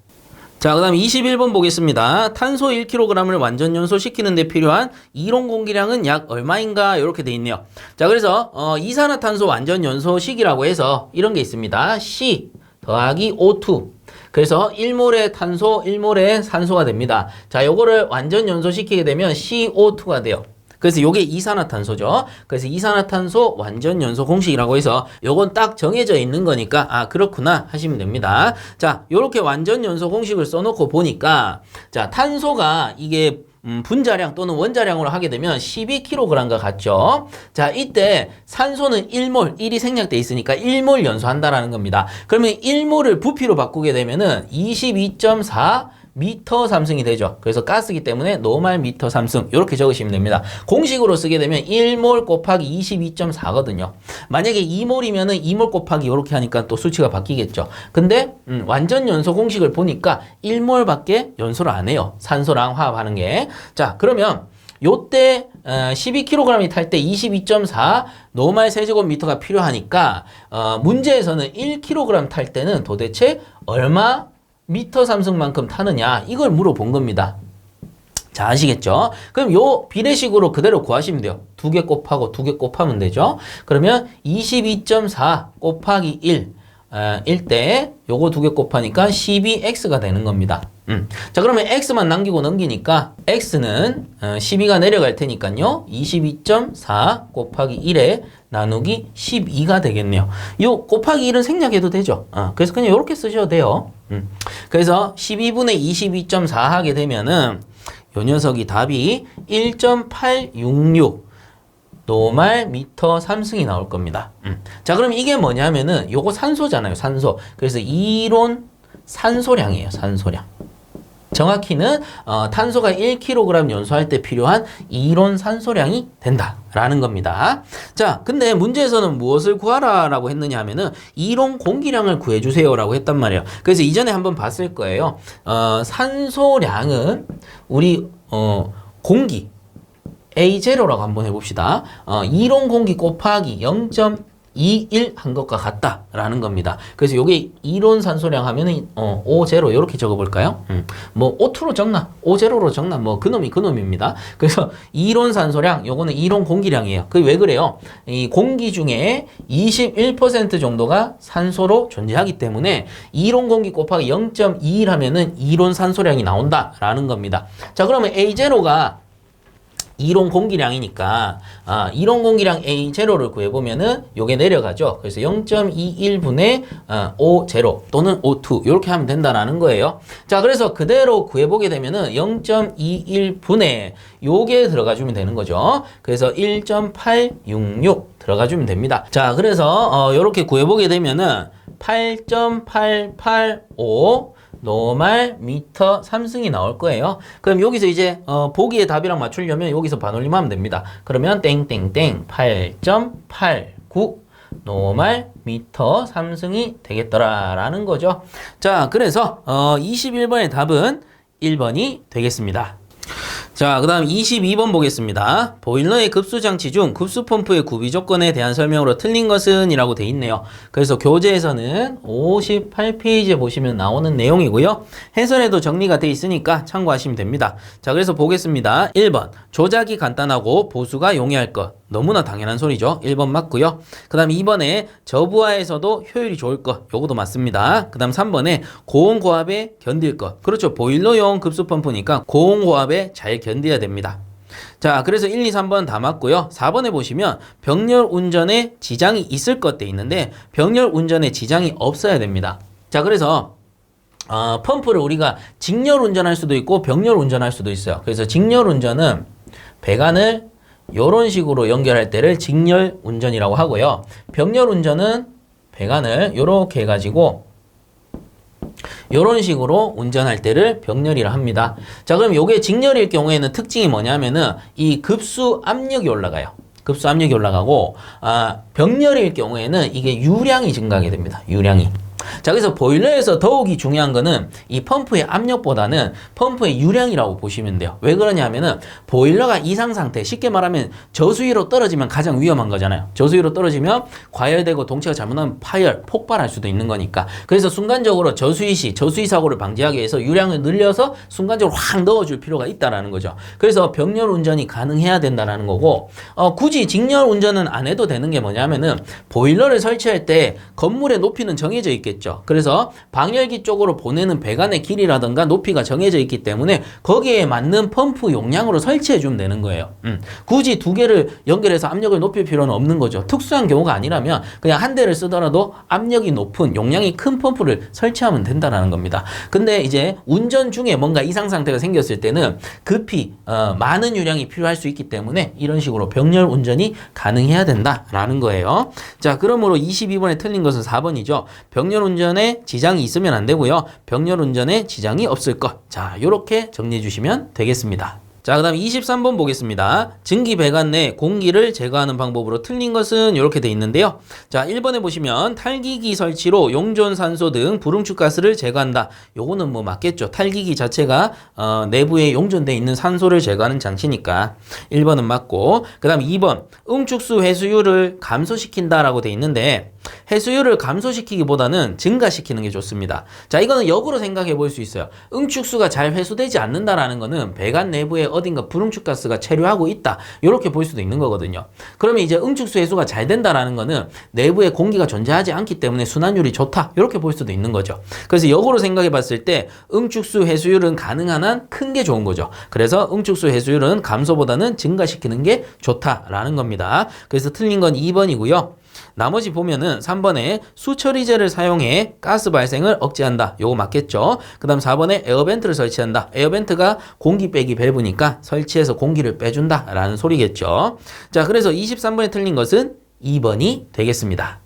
자, 그 다음 21번 보겠습니다. 탄소 1kg을 완전 연소시키는 데 필요한 이론 공기량은 약 얼마인가 이렇게 돼 있네요. 자, 그래서 이산화탄소 완전 연소식이라고 해서 이런 게 있습니다. C 더하기 O2. 그래서 1몰의 탄소, 1몰의 산소가 됩니다. 자, 요거를 완전 연소시키게 되면 CO2가 돼요. 그래서 요게 이산화탄소죠. 그래서 이산화탄소 완전 연소 공식이라고 해서 요건 딱 정해져 있는 거니까 아, 그렇구나 하시면 됩니다. 자, 요렇게 완전 연소 공식을 써놓고 보니까 자, 탄소가 이게 분자량 또는 원자량으로 하게 되면 12kg과 같죠. 자, 이때 산소는 1몰, 1이 생략돼 있으니까 1몰 연소한다라는 겁니다. 그러면 1몰을 부피로 바꾸게 되면은 22.4 미터 삼승이 되죠. 그래서 가스기 때문에 노말 미터 삼승 이렇게 적으시면 됩니다. 공식으로 쓰게 되면 1몰 곱하기 22.4거든요. 만약에 2몰이면은 2몰 곱하기 이렇게 하니까 또 수치가 바뀌겠죠. 근데 완전 연소 공식을 보니까 1몰밖에 연소를 안 해요. 산소랑 화합하는 게. 자, 그러면 요때 12kg이 탈 때 22.4 노말 세제곱미터가 필요하니까 문제에서는 1kg 탈 때는 도대체 얼마 미터 삼승만큼 타느냐 이걸 물어본 겁니다. 자, 아시겠죠? 그럼 요 비례식으로 그대로 구하시면 돼요. 2개 곱하고 2개 곱하면 되죠. 그러면 22.4 곱하기 1 때 요거 2개 곱하니까 12x가 되는 겁니다. 자, 그러면 x만 남기고 넘기니까 x는 12가 내려갈 테니까요. 22.4 곱하기 1에 나누기 12가 되겠네요. 요 곱하기 1은 생략해도 되죠. 그래서 그냥 요렇게 쓰셔도 돼요. 그래서 12분의 22.4 하게 되면은 요 녀석이 답이 1.866 노말 미터 삼승이 나올 겁니다. 자, 그럼 이게 뭐냐면은 요거 산소잖아요. 산소. 그래서 이론 산소량이에요. 산소량. 정확히는 탄소가 1kg 연소할 때 필요한 이론 산소량이 된다라는 겁니다. 자, 근데 문제에서는 무엇을 구하라라고 했느냐 하면은 이론 공기량을 구해주세요라고 했단 말이에요. 그래서 이전에 한번 봤을 거예요. 산소량은 우리 공기 A0라고 한번 해봅시다. 이론 공기 곱하기 0.21 한 것과 같다라는 겁니다. 그래서 요게 이론 산소량 하면은 O0 이렇게 적어볼까요? 뭐 O2로 적나 O0로 적나 뭐 그놈입니다. 그래서 이론 산소량 요거는 이론 공기량이에요. 그 왜 그래요? 이 공기 중에 21% 정도가 산소로 존재하기 때문에 이론 공기 곱하기 0.21 하면은 이론 산소량이 나온다라는 겁니다. 자, 그러면 A0가 이론 공기량이니까 이론 공기량 A0를 구해보면은 요게 내려가죠. 그래서 0.21분의 O0 또는 O2 이렇게 하면 된다라는 거예요. 자, 그래서 그대로 구해보게 되면은 0.21분의 요게 들어가주면 되는 거죠. 그래서 1.866 들어가주면 됩니다. 자, 그래서 요렇게 구해보게 되면은 8.885 노말 미터 삼승이 나올 거예요. 그럼 여기서 이제 보기의 답이랑 맞추려면 여기서 반올림하면 됩니다. 그러면 땡땡땡 8.89 노말 미터 삼승이 되겠더라라는 거죠. 자, 그래서 21번의 답은 1번이 되겠습니다. 자, 그 다음 22번 보겠습니다. 보일러의 급수장치 중 급수펌프의 구비 조건에 대한 설명으로 틀린 것은 이라고 돼 있네요. 그래서 교재에서는 58페이지에 보시면 나오는 내용이고요. 해설에도 정리가 돼 있으니까 참고하시면 됩니다. 자, 그래서 보겠습니다. 1번 조작이 간단하고 보수가 용이할 것. 너무나 당연한 소리죠. 1번 맞고요. 그 다음 2번에 저부하에서도 효율이 좋을 것. 요것도 맞습니다. 그 다음 3번에 고온고압에 견딜 것. 그렇죠. 보일러용 급수펌프니까 고온고압에 잘 견뎌야 됩니다. 자, 그래서 1, 2, 3번 다 맞고요. 4번에 보시면 병렬 운전에 지장이 있을 것 돼 있는데 병렬 운전에 지장이 없어야 됩니다. 자, 그래서 펌프를 우리가 직렬 운전할 수도 있고 병렬 운전할 수도 있어요. 그래서 직렬 운전은 배관을 요런 식으로 연결할 때를 직렬 운전이라고 하고요. 병렬 운전은 배관을 요렇게 해가지고 요런 식으로 운전할 때를 병렬이라 합니다. 자, 그럼 요게 직렬일 경우에는 특징이 뭐냐면은 이 급수 압력이 올라가요. 급수 압력이 올라가고 병렬일 경우에는 이게 유량이 증가하게 됩니다. 유량이. 자, 그래서 보일러에서 더욱이 중요한 거는 이 펌프의 압력보다는 펌프의 유량이라고 보시면 돼요. 왜 그러냐면은 보일러가 이상 상태, 쉽게 말하면 저수위로 떨어지면 가장 위험한 거잖아요. 저수위로 떨어지면 과열되고 동체가 잘못하면 파열, 폭발할 수도 있는 거니까. 그래서 순간적으로 저수위 시 저수위 사고를 방지하기 위해서 유량을 늘려서 순간적으로 확 넣어줄 필요가 있다라는 거죠. 그래서 병렬 운전이 가능해야 된다라는 거고, 굳이 직렬 운전은 안 해도 되는 게 뭐냐면은 보일러를 설치할 때 건물의 높이는 정해져 있겠죠. 그래서 방열기 쪽으로 보내는 배관의 길이라든가 높이가 정해져 있기 때문에 거기에 맞는 펌프 용량으로 설치해 주면 되는 거예요. 굳이 두 개를 연결해서 압력을 높일 필요는 없는 거죠. 특수한 경우가 아니라면 그냥 한 대를 쓰더라도 압력이 높은 용량이 큰 펌프를 설치하면 된다는 겁니다. 근데 이제 운전 중에 뭔가 이상 상태가 생겼을 때는 급히 많은 유량이 필요할 수 있기 때문에 이런 식으로 병렬 운전이 가능해야 된다라는 거예요. 자, 그러므로 22번에 틀린 것은 4번이죠. 병렬 운전에 지장이 있으면 안 되고요. 병렬 운전에 지장이 없을 것. 자, 요렇게 정리해 주시면 되겠습니다. 자, 그 다음 23번 보겠습니다. 증기 배관 내 공기를 제거하는 방법으로 틀린 것은 이렇게 돼 있는데요. 자, 1번에 보시면 탈기기 설치로 용존 산소 등 불응축 가스를 제거한다. 요거는 뭐 맞겠죠. 탈기기 자체가 내부에 용존돼 있는 산소를 제거하는 장치니까 1번은 맞고, 그 다음 2번 응축수 회수율을 감소시킨다라고 돼 있는데 해수율을 감소시키기보다는 증가시키는 게 좋습니다. 자, 이거는 역으로 생각해 볼 수 있어요. 응축수가 잘 회수되지 않는다라는 거는 배관 내부에 어딘가 불응축 가스가 체류하고 있다, 이렇게 볼 수도 있는 거거든요. 그러면 이제 응축수 회수가 잘 된다라는 거는 내부에 공기가 존재하지 않기 때문에 순환율이 좋다, 이렇게 볼 수도 있는 거죠. 그래서 역으로 생각해 봤을 때 응축수 회수율은 가능한 한 큰 게 좋은 거죠. 그래서 응축수 회수율은 감소보다는 증가시키는 게 좋다라는 겁니다. 그래서 틀린 건 2번이고요. 나머지 보면은 3번에 수처리제를 사용해 가스 발생을 억제한다. 요거 맞겠죠? 그 다음 4번에 에어벤트를 설치한다. 에어벤트가 공기 빼기 밸브니까 설치해서 공기를 빼준다 라는 소리겠죠. 자, 그래서 23번에 틀린 것은 2번이 되겠습니다.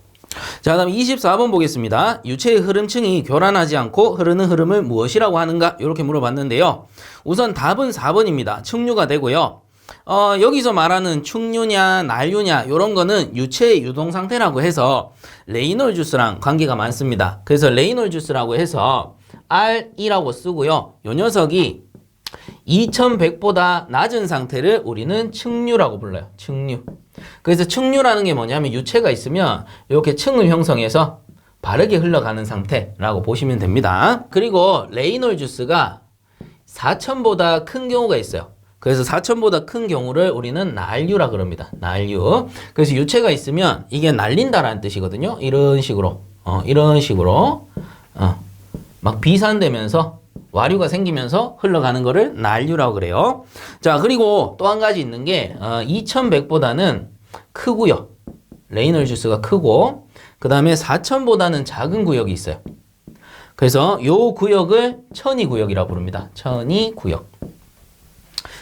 자, 그다음 24번 보겠습니다. 유체의 흐름층이 교란하지 않고 흐르는 흐름을 무엇이라고 하는가? 이렇게 물어봤는데요. 우선 답은 4번입니다. 측류가 되고요. 여기서 말하는 충류냐 난류냐 이런 거는 유체의 유동 상태라고 해서 레이놀주스랑 관계가 많습니다. 그래서 레이놀주스라고 해서 R이라고 쓰고요. 요 녀석이 2100보다 낮은 상태를 우리는 층류라고 불러요. 층류. 그래서 층류라는 게 뭐냐면 유체가 있으면 이렇게 층을 형성해서 바르게 흘러가는 상태라고 보시면 됩니다. 그리고 레이놀주스가 4000보다 큰 경우가 있어요. 그래서 4000보다 큰 경우를 우리는 난류라 그럽니다. 난류. 그래서 유체가 있으면 이게 날린다라는 뜻이거든요. 이런 식으로 막 비산되면서 와류가 생기면서 흘러가는 거를 난류라고 그래요. 자, 그리고 또 한 가지 있는 게 2100보다는 크고요. 레이놀주스가 크고, 그 다음에 4000보다는 작은 구역이 있어요. 그래서 요 구역을 천이구역이라고 부릅니다. 천이구역.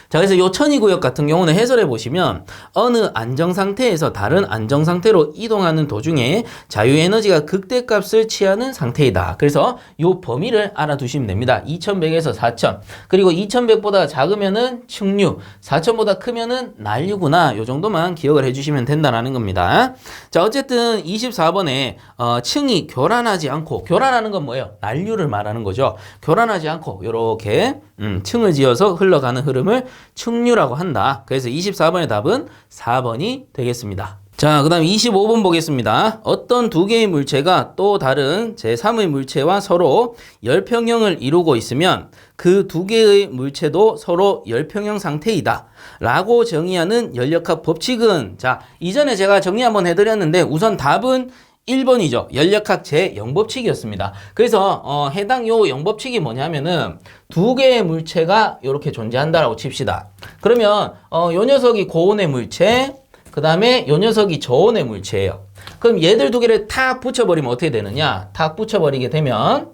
자, 그래서 요 천이구역 같은 경우는 해설해 보시면 어느 안정 상태에서 다른 안정 상태로 이동하는 도중에 자유에너지가 극대값을 취하는 상태이다. 그래서 요 범위를 알아두시면 됩니다. 2100에서 4000. 그리고 2100보다 작으면은 측류, 4000보다 크면은 난류구나. 요 정도만 기억을 해주시면 된다는 겁니다. 자, 어쨌든 24번에 층이 교란하지 않고, 교란하는 건 뭐예요? 난류를 말하는 거죠. 교란하지 않고 요렇게 층을 지어서 흘러가는 흐름을 층류라고 한다. 그래서 24번의 답은 4번이 되겠습니다. 자, 그 다음 25번 보겠습니다. 어떤 두 개의 물체가 또 다른 제3의 물체와 서로 열평형을 이루고 있으면 그 두 개의 물체도 서로 열평형 상태이다 라고 정의하는 연력학 법칙은, 자, 이전에 제가 정리 한번 해드렸는데 우선 답은 1번이죠. 연력학 제0법칙이었습니다. 그래서 해당 요 0법칙이 뭐냐면은 두 개의 물체가 이렇게 존재한다라고 칩시다. 그러면 요 녀석이 고온의 물체, 그 다음에 요 녀석이 저온의 물체예요. 그럼 얘들 두 개를 탁 붙여버리면 어떻게 되느냐? 탁 붙여버리게 되면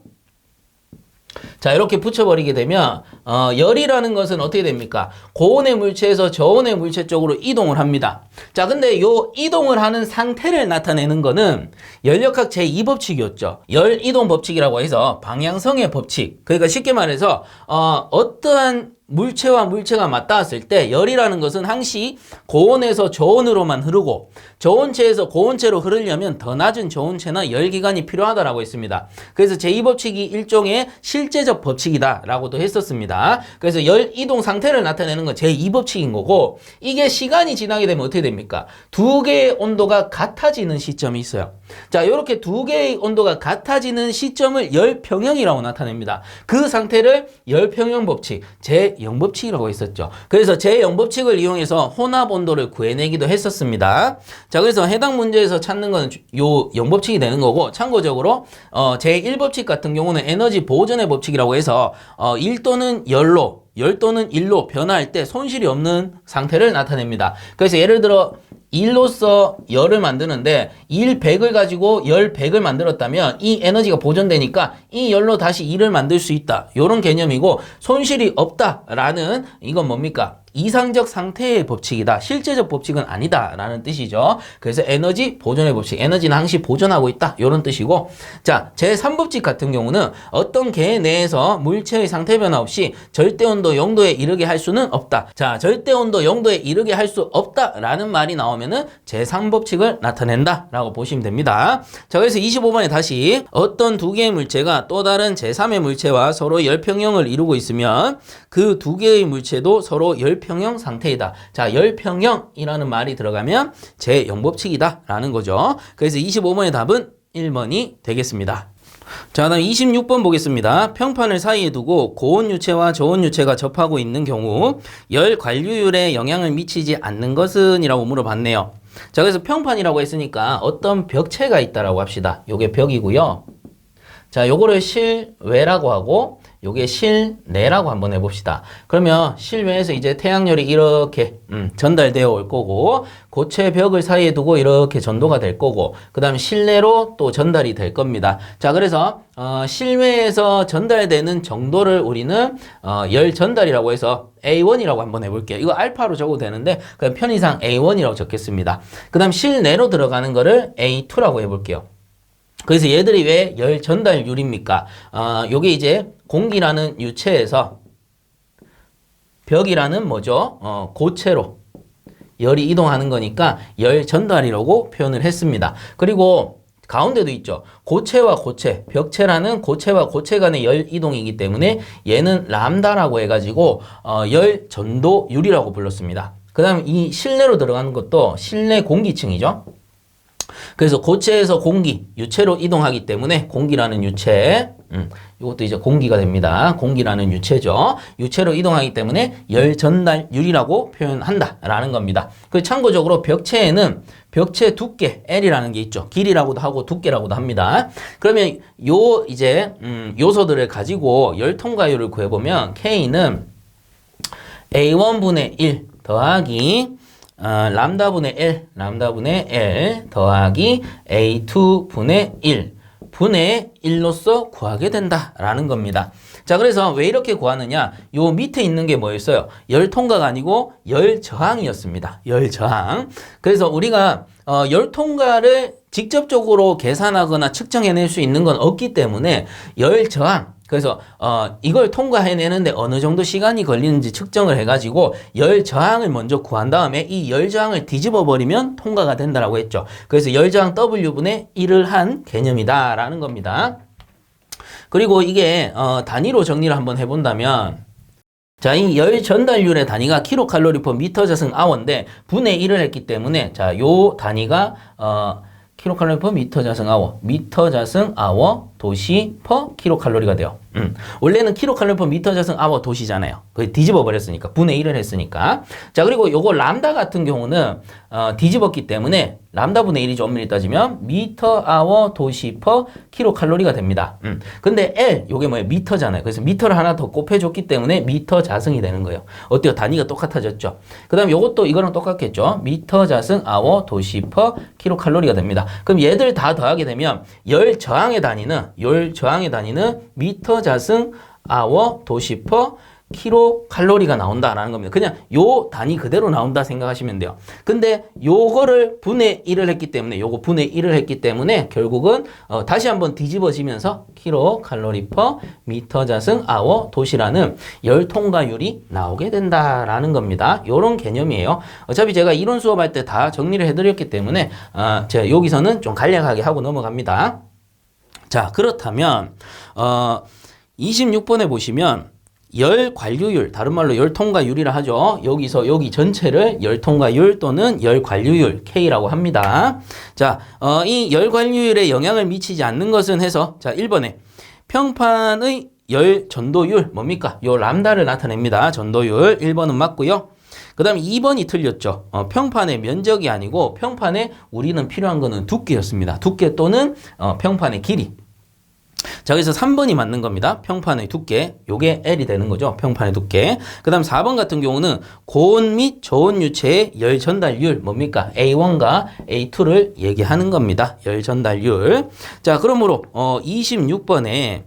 자, 이렇게 붙여버리게 되면 열이라는 것은 어떻게 됩니까? 고온의 물체에서 저온의 물체 쪽으로 이동을 합니다. 자, 근데 요 이동을 하는 상태를 나타내는 거는 열역학 제2법칙이었죠. 열 이동 법칙이라고 해서 방향성의 법칙. 그러니까 쉽게 말해서 어떠한 물체와 물체가 맞닿았을 때 열이라는 것은 항시 고온에서 저온으로만 흐르고 저온체에서 고온체로 흐르려면 더 낮은 저온체나 열기관이 필요하다라고 했습니다. 그래서 제2법칙이 일종의 실제적 법칙이다라고도 했었습니다. 그래서 열 이동 상태를 나타내는 건 제2법칙인 거고 이게 시간이 지나게 되면 어떻게 됩니까? 두 개의 온도가 같아지는 시점이 있어요. 자, 이렇게 두 개의 온도가 같아지는 시점을 열평형이라고 나타냅니다. 그 상태를 열평형 법칙, 제0법칙이라고 했었죠. 그래서 제0법칙을 이용해서 혼합 온도를 구해내기도 했었습니다. 자, 그래서 해당 문제에서 찾는 건 요 0법칙이 되는 거고 참고적으로 제1법칙 같은 경우는 에너지 보존의 법칙이라고 해서 1 또는 열 또는 1로 변화할 때 손실이 없는 상태를 나타냅니다. 그래서 예를 들어 1로서 열을 만드는데 1 100을 가지고 열 100을 만들었다면 이 에너지가 보존되니까 이 열로 다시 2를 만들 수 있다. 이런 개념이고 손실이 없다라는 이건 뭡니까? 이상적 상태의 법칙이다. 실제적 법칙은 아니다. 라는 뜻이죠. 그래서 에너지 보존의 법칙. 에너지는 항시 보존하고 있다. 이런 뜻이고. 자, 제3법칙 같은 경우는 어떤 개 내에서 물체의 상태 변화 없이 절대온도 0도에 이르게 할 수는 없다. 자, 절대온도 0도에 이르게 할 수 없다. 라는 말이 나오면은 제3법칙을 나타낸다. 라고 보시면 됩니다. 자, 그래서 25번에 다시 어떤 두 개의 물체가 또 다른 제3의 물체와 서로 열평형을 이루고 있으면 그 두 개의 물체도 서로 열평형 상태이다. 자, 열평형이라는 말이 들어가면 제0법칙이다 라는 거죠. 그래서 25번의 답은 1번이 되겠습니다. 자, 다음 26번 보겠습니다. 평판을 사이에 두고 고온 유체와 저온 유체가 접하고 있는 경우 열 관류율에 영향을 미치지 않는 것은? 이라고 물어봤네요. 자, 그래서 평판이라고 했으니까 어떤 벽체가 있다라고 합시다. 요게 벽이고요. 자, 요거를 실외라고 하고 요게 실내라고 한번 해봅시다. 그러면 실외에서 이제 태양열이 이렇게 전달되어 올 거고 고체 벽을 사이에 두고 이렇게 전도가 될 거고 그 다음에 실내로 또 전달이 될 겁니다. 자, 그래서 실외에서 전달되는 정도를 우리는 열 전달이라고 해서 A1이라고 한번 해볼게요. 이거 알파로 적어도 되는데 그냥 편의상 A1이라고 적겠습니다. 그 다음 실내로 들어가는 거를 A2라고 해볼게요. 그래서 얘들이 왜 열 전달율입니까? 요게 이제 공기라는 유체에서 벽이라는 뭐죠? 고체로 열이 이동하는 거니까 열 전달이라고 표현을 했습니다. 그리고 가운데도 있죠. 고체와 고체, 벽체라는 고체와 고체 간의 열 이동이기 때문에 얘는 람다라고 해가지고 열 전도율이라고 불렀습니다. 그 다음 이 실내로 들어가는 것도 실내 공기층이죠. 그래서 고체에서 공기, 유체로 이동하기 때문에 공기라는 유체, 이것도 이제 공기가 됩니다. 공기라는 유체죠. 유체로 이동하기 때문에 열 전달율이라고 표현한다라는 겁니다. 그 참고적으로 벽체에는 벽체 두께 L이라는 게 있죠. 길이라고도 하고 두께라고도 합니다. 그러면 요 이제 요소들을 가지고 열 통과율을 구해보면 K는 A1분의 1 더하기 람다분의 L 더하기 A2분의 1 분의 1로서 구하게 된다라는 겁니다. 자, 그래서 왜 이렇게 구하느냐? 요 밑에 있는 게 뭐였어요? 열 통과가 아니고 열 저항이었습니다. 열 저항. 그래서 우리가 열 통과를 직접적으로 계산하거나 측정해낼 수 있는 건 없기 때문에 열 저항. 그래서 이걸 통과해내는데 어느 정도 시간이 걸리는지 측정을 해가지고 열 저항을 먼저 구한 다음에 이 열 저항을 뒤집어 버리면 통과가 된다라고 했죠. 그래서 열 저항 W분의 1을 한 개념이다라는 겁니다. 그리고 이게 단위로 정리를 한번 해본다면 자, 이 열 전달률의 단위가 킬로칼로리 퍼 미터 자승 아워인데 분의 1을 했기 때문에 자, 요 단위가 킬로칼로리 퍼 미터 자승 아워, 미터 자승 아워 도시 퍼 킬로칼로리가 돼요. 원래는 킬로칼로리 퍼 미터 자승 아워 도시잖아요. 그걸 뒤집어 버렸으니까 분의 1을 했으니까. 자, 그리고 요거 람다 같은 경우는 뒤집었기 때문에 람다 분의 1이죠. 엄밀히 따지면 미터 아워 도시 퍼 킬로칼로리가 됩니다. 근데 L 요게 뭐예요? 미터잖아요. 그래서 미터를 하나 더 곱해줬기 때문에 미터 자승이 되는 거예요. 어때요? 단위가 똑같아졌죠. 그 다음 요것도 이거랑 똑같겠죠. 미터 자승 아워 도시 퍼 킬로칼로리가 됩니다. 그럼 얘들 다 더하게 되면 열 저항의 단위는 미터 자승 아워 도시 퍼 킬로칼로리가 나온다라는 겁니다. 그냥 요 단위 그대로 나온다 생각하시면 돼요. 근데 요거를 분의 1을 했기 때문에 요거 분의 1을 했기 때문에 결국은 다시 한번 뒤집어지면서 킬로칼로리 퍼 미터 자승 아워 도시라는 열 통과율이 나오게 된다라는 겁니다. 요런 개념이에요. 어차피 제가 이론 수업할 때 다 정리를 해드렸기 때문에 제가 여기서는 좀 간략하게 하고 넘어갑니다. 자, 그렇다면 26번에 보시면 열 관류율, 다른 말로 열 통과율이라 하죠. 여기서 여기 전체를 열 통과율 또는 열 관류율 K라고 합니다. 자, 이 열 관류율에 영향을 미치지 않는 것은 해서 자, 1번에 평판의 열 전도율 뭡니까? 요 람다를 나타냅니다. 전도율 1번은 맞고요. 그 다음에 2번이 틀렸죠. 평판의 면적이 아니고 평판에 우리는 필요한 거는 두께였습니다. 두께 또는 평판의 길이. 자, 그래서 3번이 맞는 겁니다. 평판의 두께. 요게 L이 되는 거죠. 평판의 두께. 그 다음 4번 같은 경우는 고온 및 저온 유체의 열 전달률 뭡니까? A1과 A2를 얘기하는 겁니다. 열 전달률. 자, 그러므로 26번에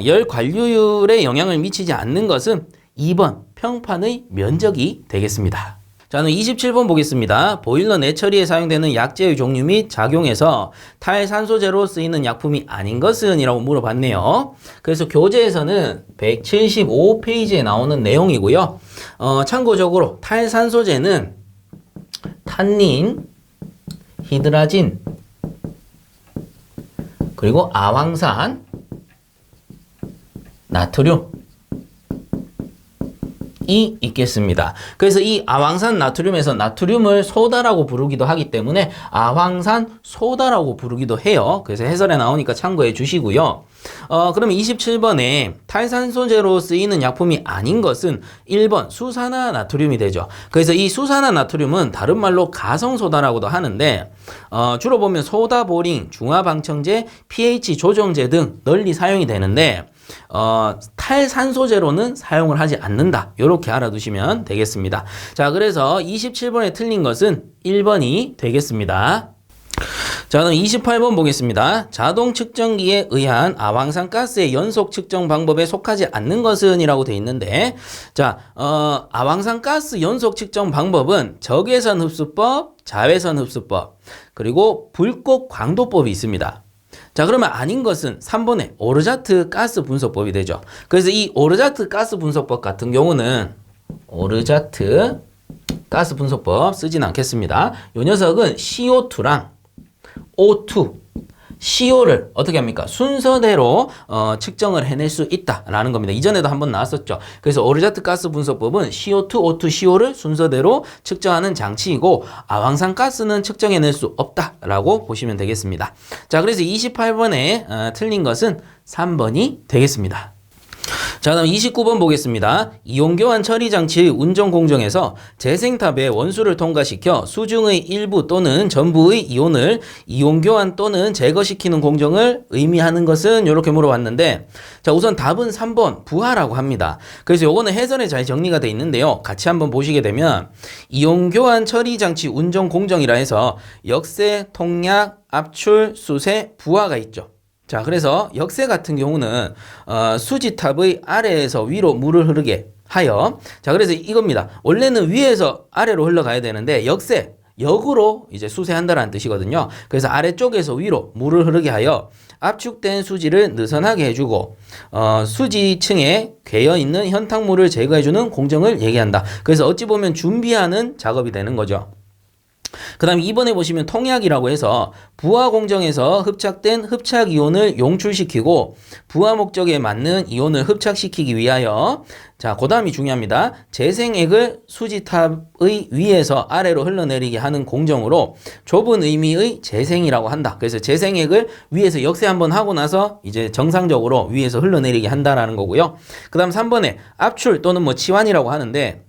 열 관류율에 영향을 미치지 않는 것은 2번 평판의 면적이 되겠습니다. 자, 27번 보겠습니다. 보일러 내처리에 사용되는 약재의 종류 및 작용에서 탈산소제로 쓰이는 약품이 아닌 것은? 이라고 물어봤네요. 그래서 교재에서는 175페이지에 나오는 내용이고요. 참고적으로 탈산소제는 탄닌, 히드라진, 그리고 아황산, 나트륨 이 있겠습니다. 그래서 이 아황산 나트륨에서 나트륨을 소다라고 부르기도 하기 때문에 아황산 소다라고 부르기도 해요. 그래서 해설에 나오니까 참고해 주시고요. 그러면 27번에 탈산소제로 쓰이는 약품이 아닌 것은 1번 수산화 나트륨이 되죠. 그래서 이 수산화 나트륨은 다른 말로 가성소다라고도 하는데 주로 보면 소다보링, 중화방청제, pH 조정제 등 널리 사용이 되는데 탈산소제로는 사용을 하지 않는다. 이렇게 알아두시면 되겠습니다. 자, 그래서 27번에 틀린 것은 1번이 되겠습니다. 자, 그럼 28번 보겠습니다. 자동 측정기에 의한 아황산 가스의 연속 측정 방법에 속하지 않는 것은? 이라고 되어 있는데, 자, 아황산 가스 연속 측정 방법은 적외선 흡수법, 자외선 흡수법, 그리고 불꽃 광도법이 있습니다. 자, 그러면 아닌 것은 3번에 오르자트 가스 분석법이 되죠. 그래서 이 오르자트 가스 분석법 같은 경우는 오르자트 가스 분석법 쓰진 않겠습니다. 이 녀석은 CO2랑 O2, CO를 어떻게 합니까? 순서대로 측정을 해낼 수 있다라는 겁니다. 이전에도 한번 나왔었죠. 그래서 오르자트 가스 분석법은 CO2, O2, CO를 순서대로 측정하는 장치이고 아황산 가스는 측정해낼 수 없다라고 보시면 되겠습니다. 자, 그래서 28번에 틀린 것은 3번이 되겠습니다. 자, 그럼 29번 보겠습니다. 이온교환 처리장치의 운전 공정에서 재생탑의 원수를 통과시켜 수중의 일부 또는 전부의 이온을 이온교환 또는 제거시키는 공정을 의미하는 것은? 이렇게 물어봤는데, 자, 우선 답은 3번 부하라고 합니다. 그래서 요거는 해설에 잘 정리가 되어 있는데요. 같이 한번 보시게 되면 이온교환 처리장치 운전 공정이라 해서 역세, 통약, 압출, 수세, 부하가 있죠. 자, 그래서 역세 같은 경우는 수지탑의 아래에서 위로 물을 흐르게 하여, 자, 그래서 이겁니다. 원래는 위에서 아래로 흘러가야 되는데 역세, 역으로 이제 수세한다라는 뜻이거든요. 그래서 아래쪽에서 위로 물을 흐르게 하여 압축된 수지를 느슨하게 해주고 수지층에 괴여있는 현탕물을 제거해주는 공정을 얘기한다. 그래서 어찌 보면 준비하는 작업이 되는 거죠. 그 다음 2번에 보시면 통약이라고 해서 부하 공정에서 흡착된 흡착 이온을 용출시키고 부하 목적에 맞는 이온을 흡착시키기 위하여, 자, 그 다음이 중요합니다. 재생액을 수지탑의 위에서 아래로 흘러내리게 하는 공정으로 좁은 의미의 재생이라고 한다. 그래서 재생액을 위에서 역세 한번 하고 나서 이제 정상적으로 위에서 흘러내리게 한다라는 거고요. 그 다음 3번에 압출 또는 뭐 치환이라고 하는데,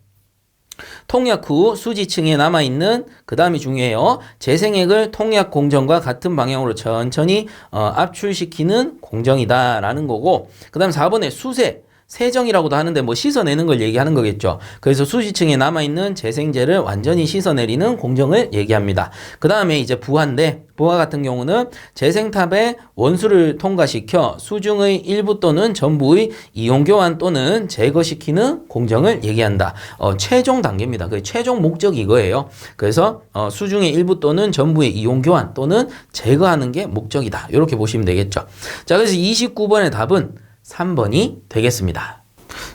통약 후 수지층에 남아있는, 그 다음이 중요해요. 재생액을 통약 공정과 같은 방향으로 천천히 압출시키는 공정이다 라는 거고, 그 다음 4번에 수세. 세정이라고도 하는데 뭐 씻어내는 걸 얘기하는 거겠죠. 그래서 수지층에 남아있는 재생제를 완전히 씻어내리는 공정을 얘기합니다. 그 다음에 이제 부하인데, 부하 같은 경우는 재생탑에 원수를 통과시켜 수중의 일부 또는 전부의 이용교환 또는 제거시키는 공정을 얘기한다. 최종 단계입니다. 그 최종 목적이 이거예요. 그래서 수중의 일부 또는 전부의 이용교환 또는 제거하는 게 목적이다. 이렇게 보시면 되겠죠. 자, 그래서 29번의 답은 3번이 되겠습니다.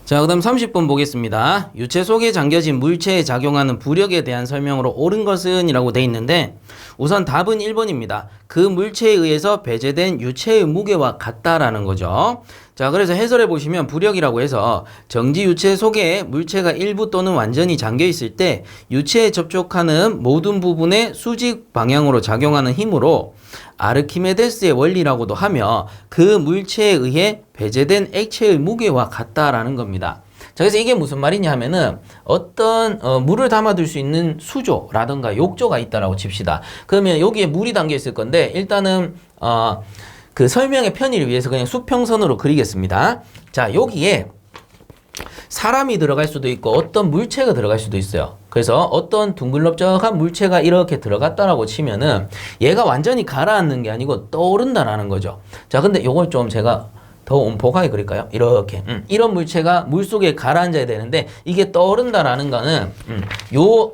자, 그 다음 30번 보겠습니다. 유체 속에 잠겨진 물체에 작용하는 부력에 대한 설명으로 옳은 것은 이라고 돼 있는데, 우선 답은 1번입니다. 그 물체에 의해서 배제된 유체의 무게와 같다라는 거죠. 자, 그래서 해설해 보시면 부력이라고 해서 정지 유체 속에 물체가 일부 또는 완전히 잠겨 있을 때 유체에 접촉하는 모든 부분에 수직 방향으로 작용하는 힘으로 아르키메데스의 원리라고도 하며 그 물체에 의해 배제된 액체의 무게와 같다라는 겁니다. 자, 그래서 이게 무슨 말이냐 하면은 어떤 물을 담아둘 수 있는 수조라든가 욕조가 있다라고 칩시다. 그러면 여기에 물이 담겨 있을 건데 일단은 그 설명의 편의를 위해서 그냥 수평선으로 그리겠습니다. 자, 여기에 사람이 들어갈 수도 있고 어떤 물체가 들어갈 수도 있어요. 그래서 어떤 둥글럽적한 물체가 이렇게 들어갔다라고 치면은 얘가 완전히 가라앉는 게 아니고 떠오른다라는 거죠. 자, 근데 요걸 좀 제가 더 온폭하게 그릴까요? 이렇게 이런 물체가 물속에 가라앉아야 되는데 이게 떠오른다라는 거는 요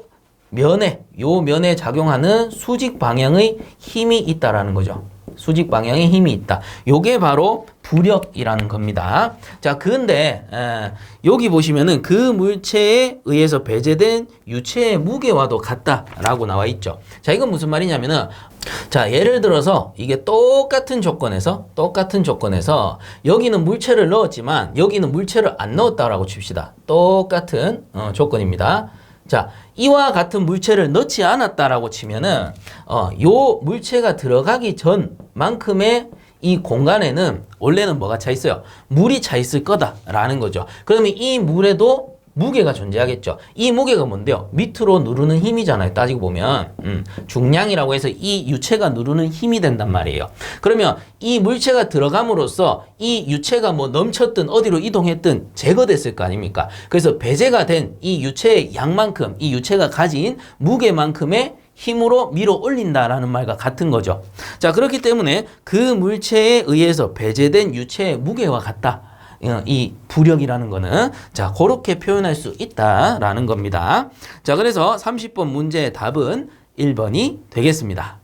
면에 작용하는 수직 방향의 힘이 있다라는 거죠. 수직 방향의 힘이 있다. 요게 바로 부력이라는 겁니다. 자, 근데 여기 보시면은 그 물체에 의해서 배제된 유체의 무게와도 같다라고 나와 있죠. 자, 이건 무슨 말이냐면은, 자, 예를 들어서 이게 똑같은 조건에서 여기는 물체를 넣었지만 여기는 물체를 안 넣었다라고 칩시다. 똑같은 조건입니다. 자, 이와 같은 물체를 넣지 않았다라고 치면은 요 물체가 들어가기 전만큼의 이 공간에는 원래는 뭐가 차 있어요? 물이 차 있을 거다라는 거죠. 그러면 이 물에도 무게가 존재하겠죠. 이 무게가 뭔데요? 밑으로 누르는 힘이잖아요. 따지고 보면 중량이라고 해서 이 유체가 누르는 힘이 된단 말이에요. 그러면 이 물체가 들어감으로써 이 유체가 뭐 넘쳤든 어디로 이동했든 제거됐을 거 아닙니까? 그래서 배제가 된 이 유체의 양만큼, 이 유체가 가진 무게만큼의 힘으로 밀어 올린다라는 말과 같은 거죠. 자, 그렇기 때문에 그 물체에 의해서 배제된 유체의 무게와 같다. 이 부력이라는 거는 자, 그렇게 표현할 수 있다라는 겁니다. 자, 그래서 30번 문제의 답은 1번이 되겠습니다.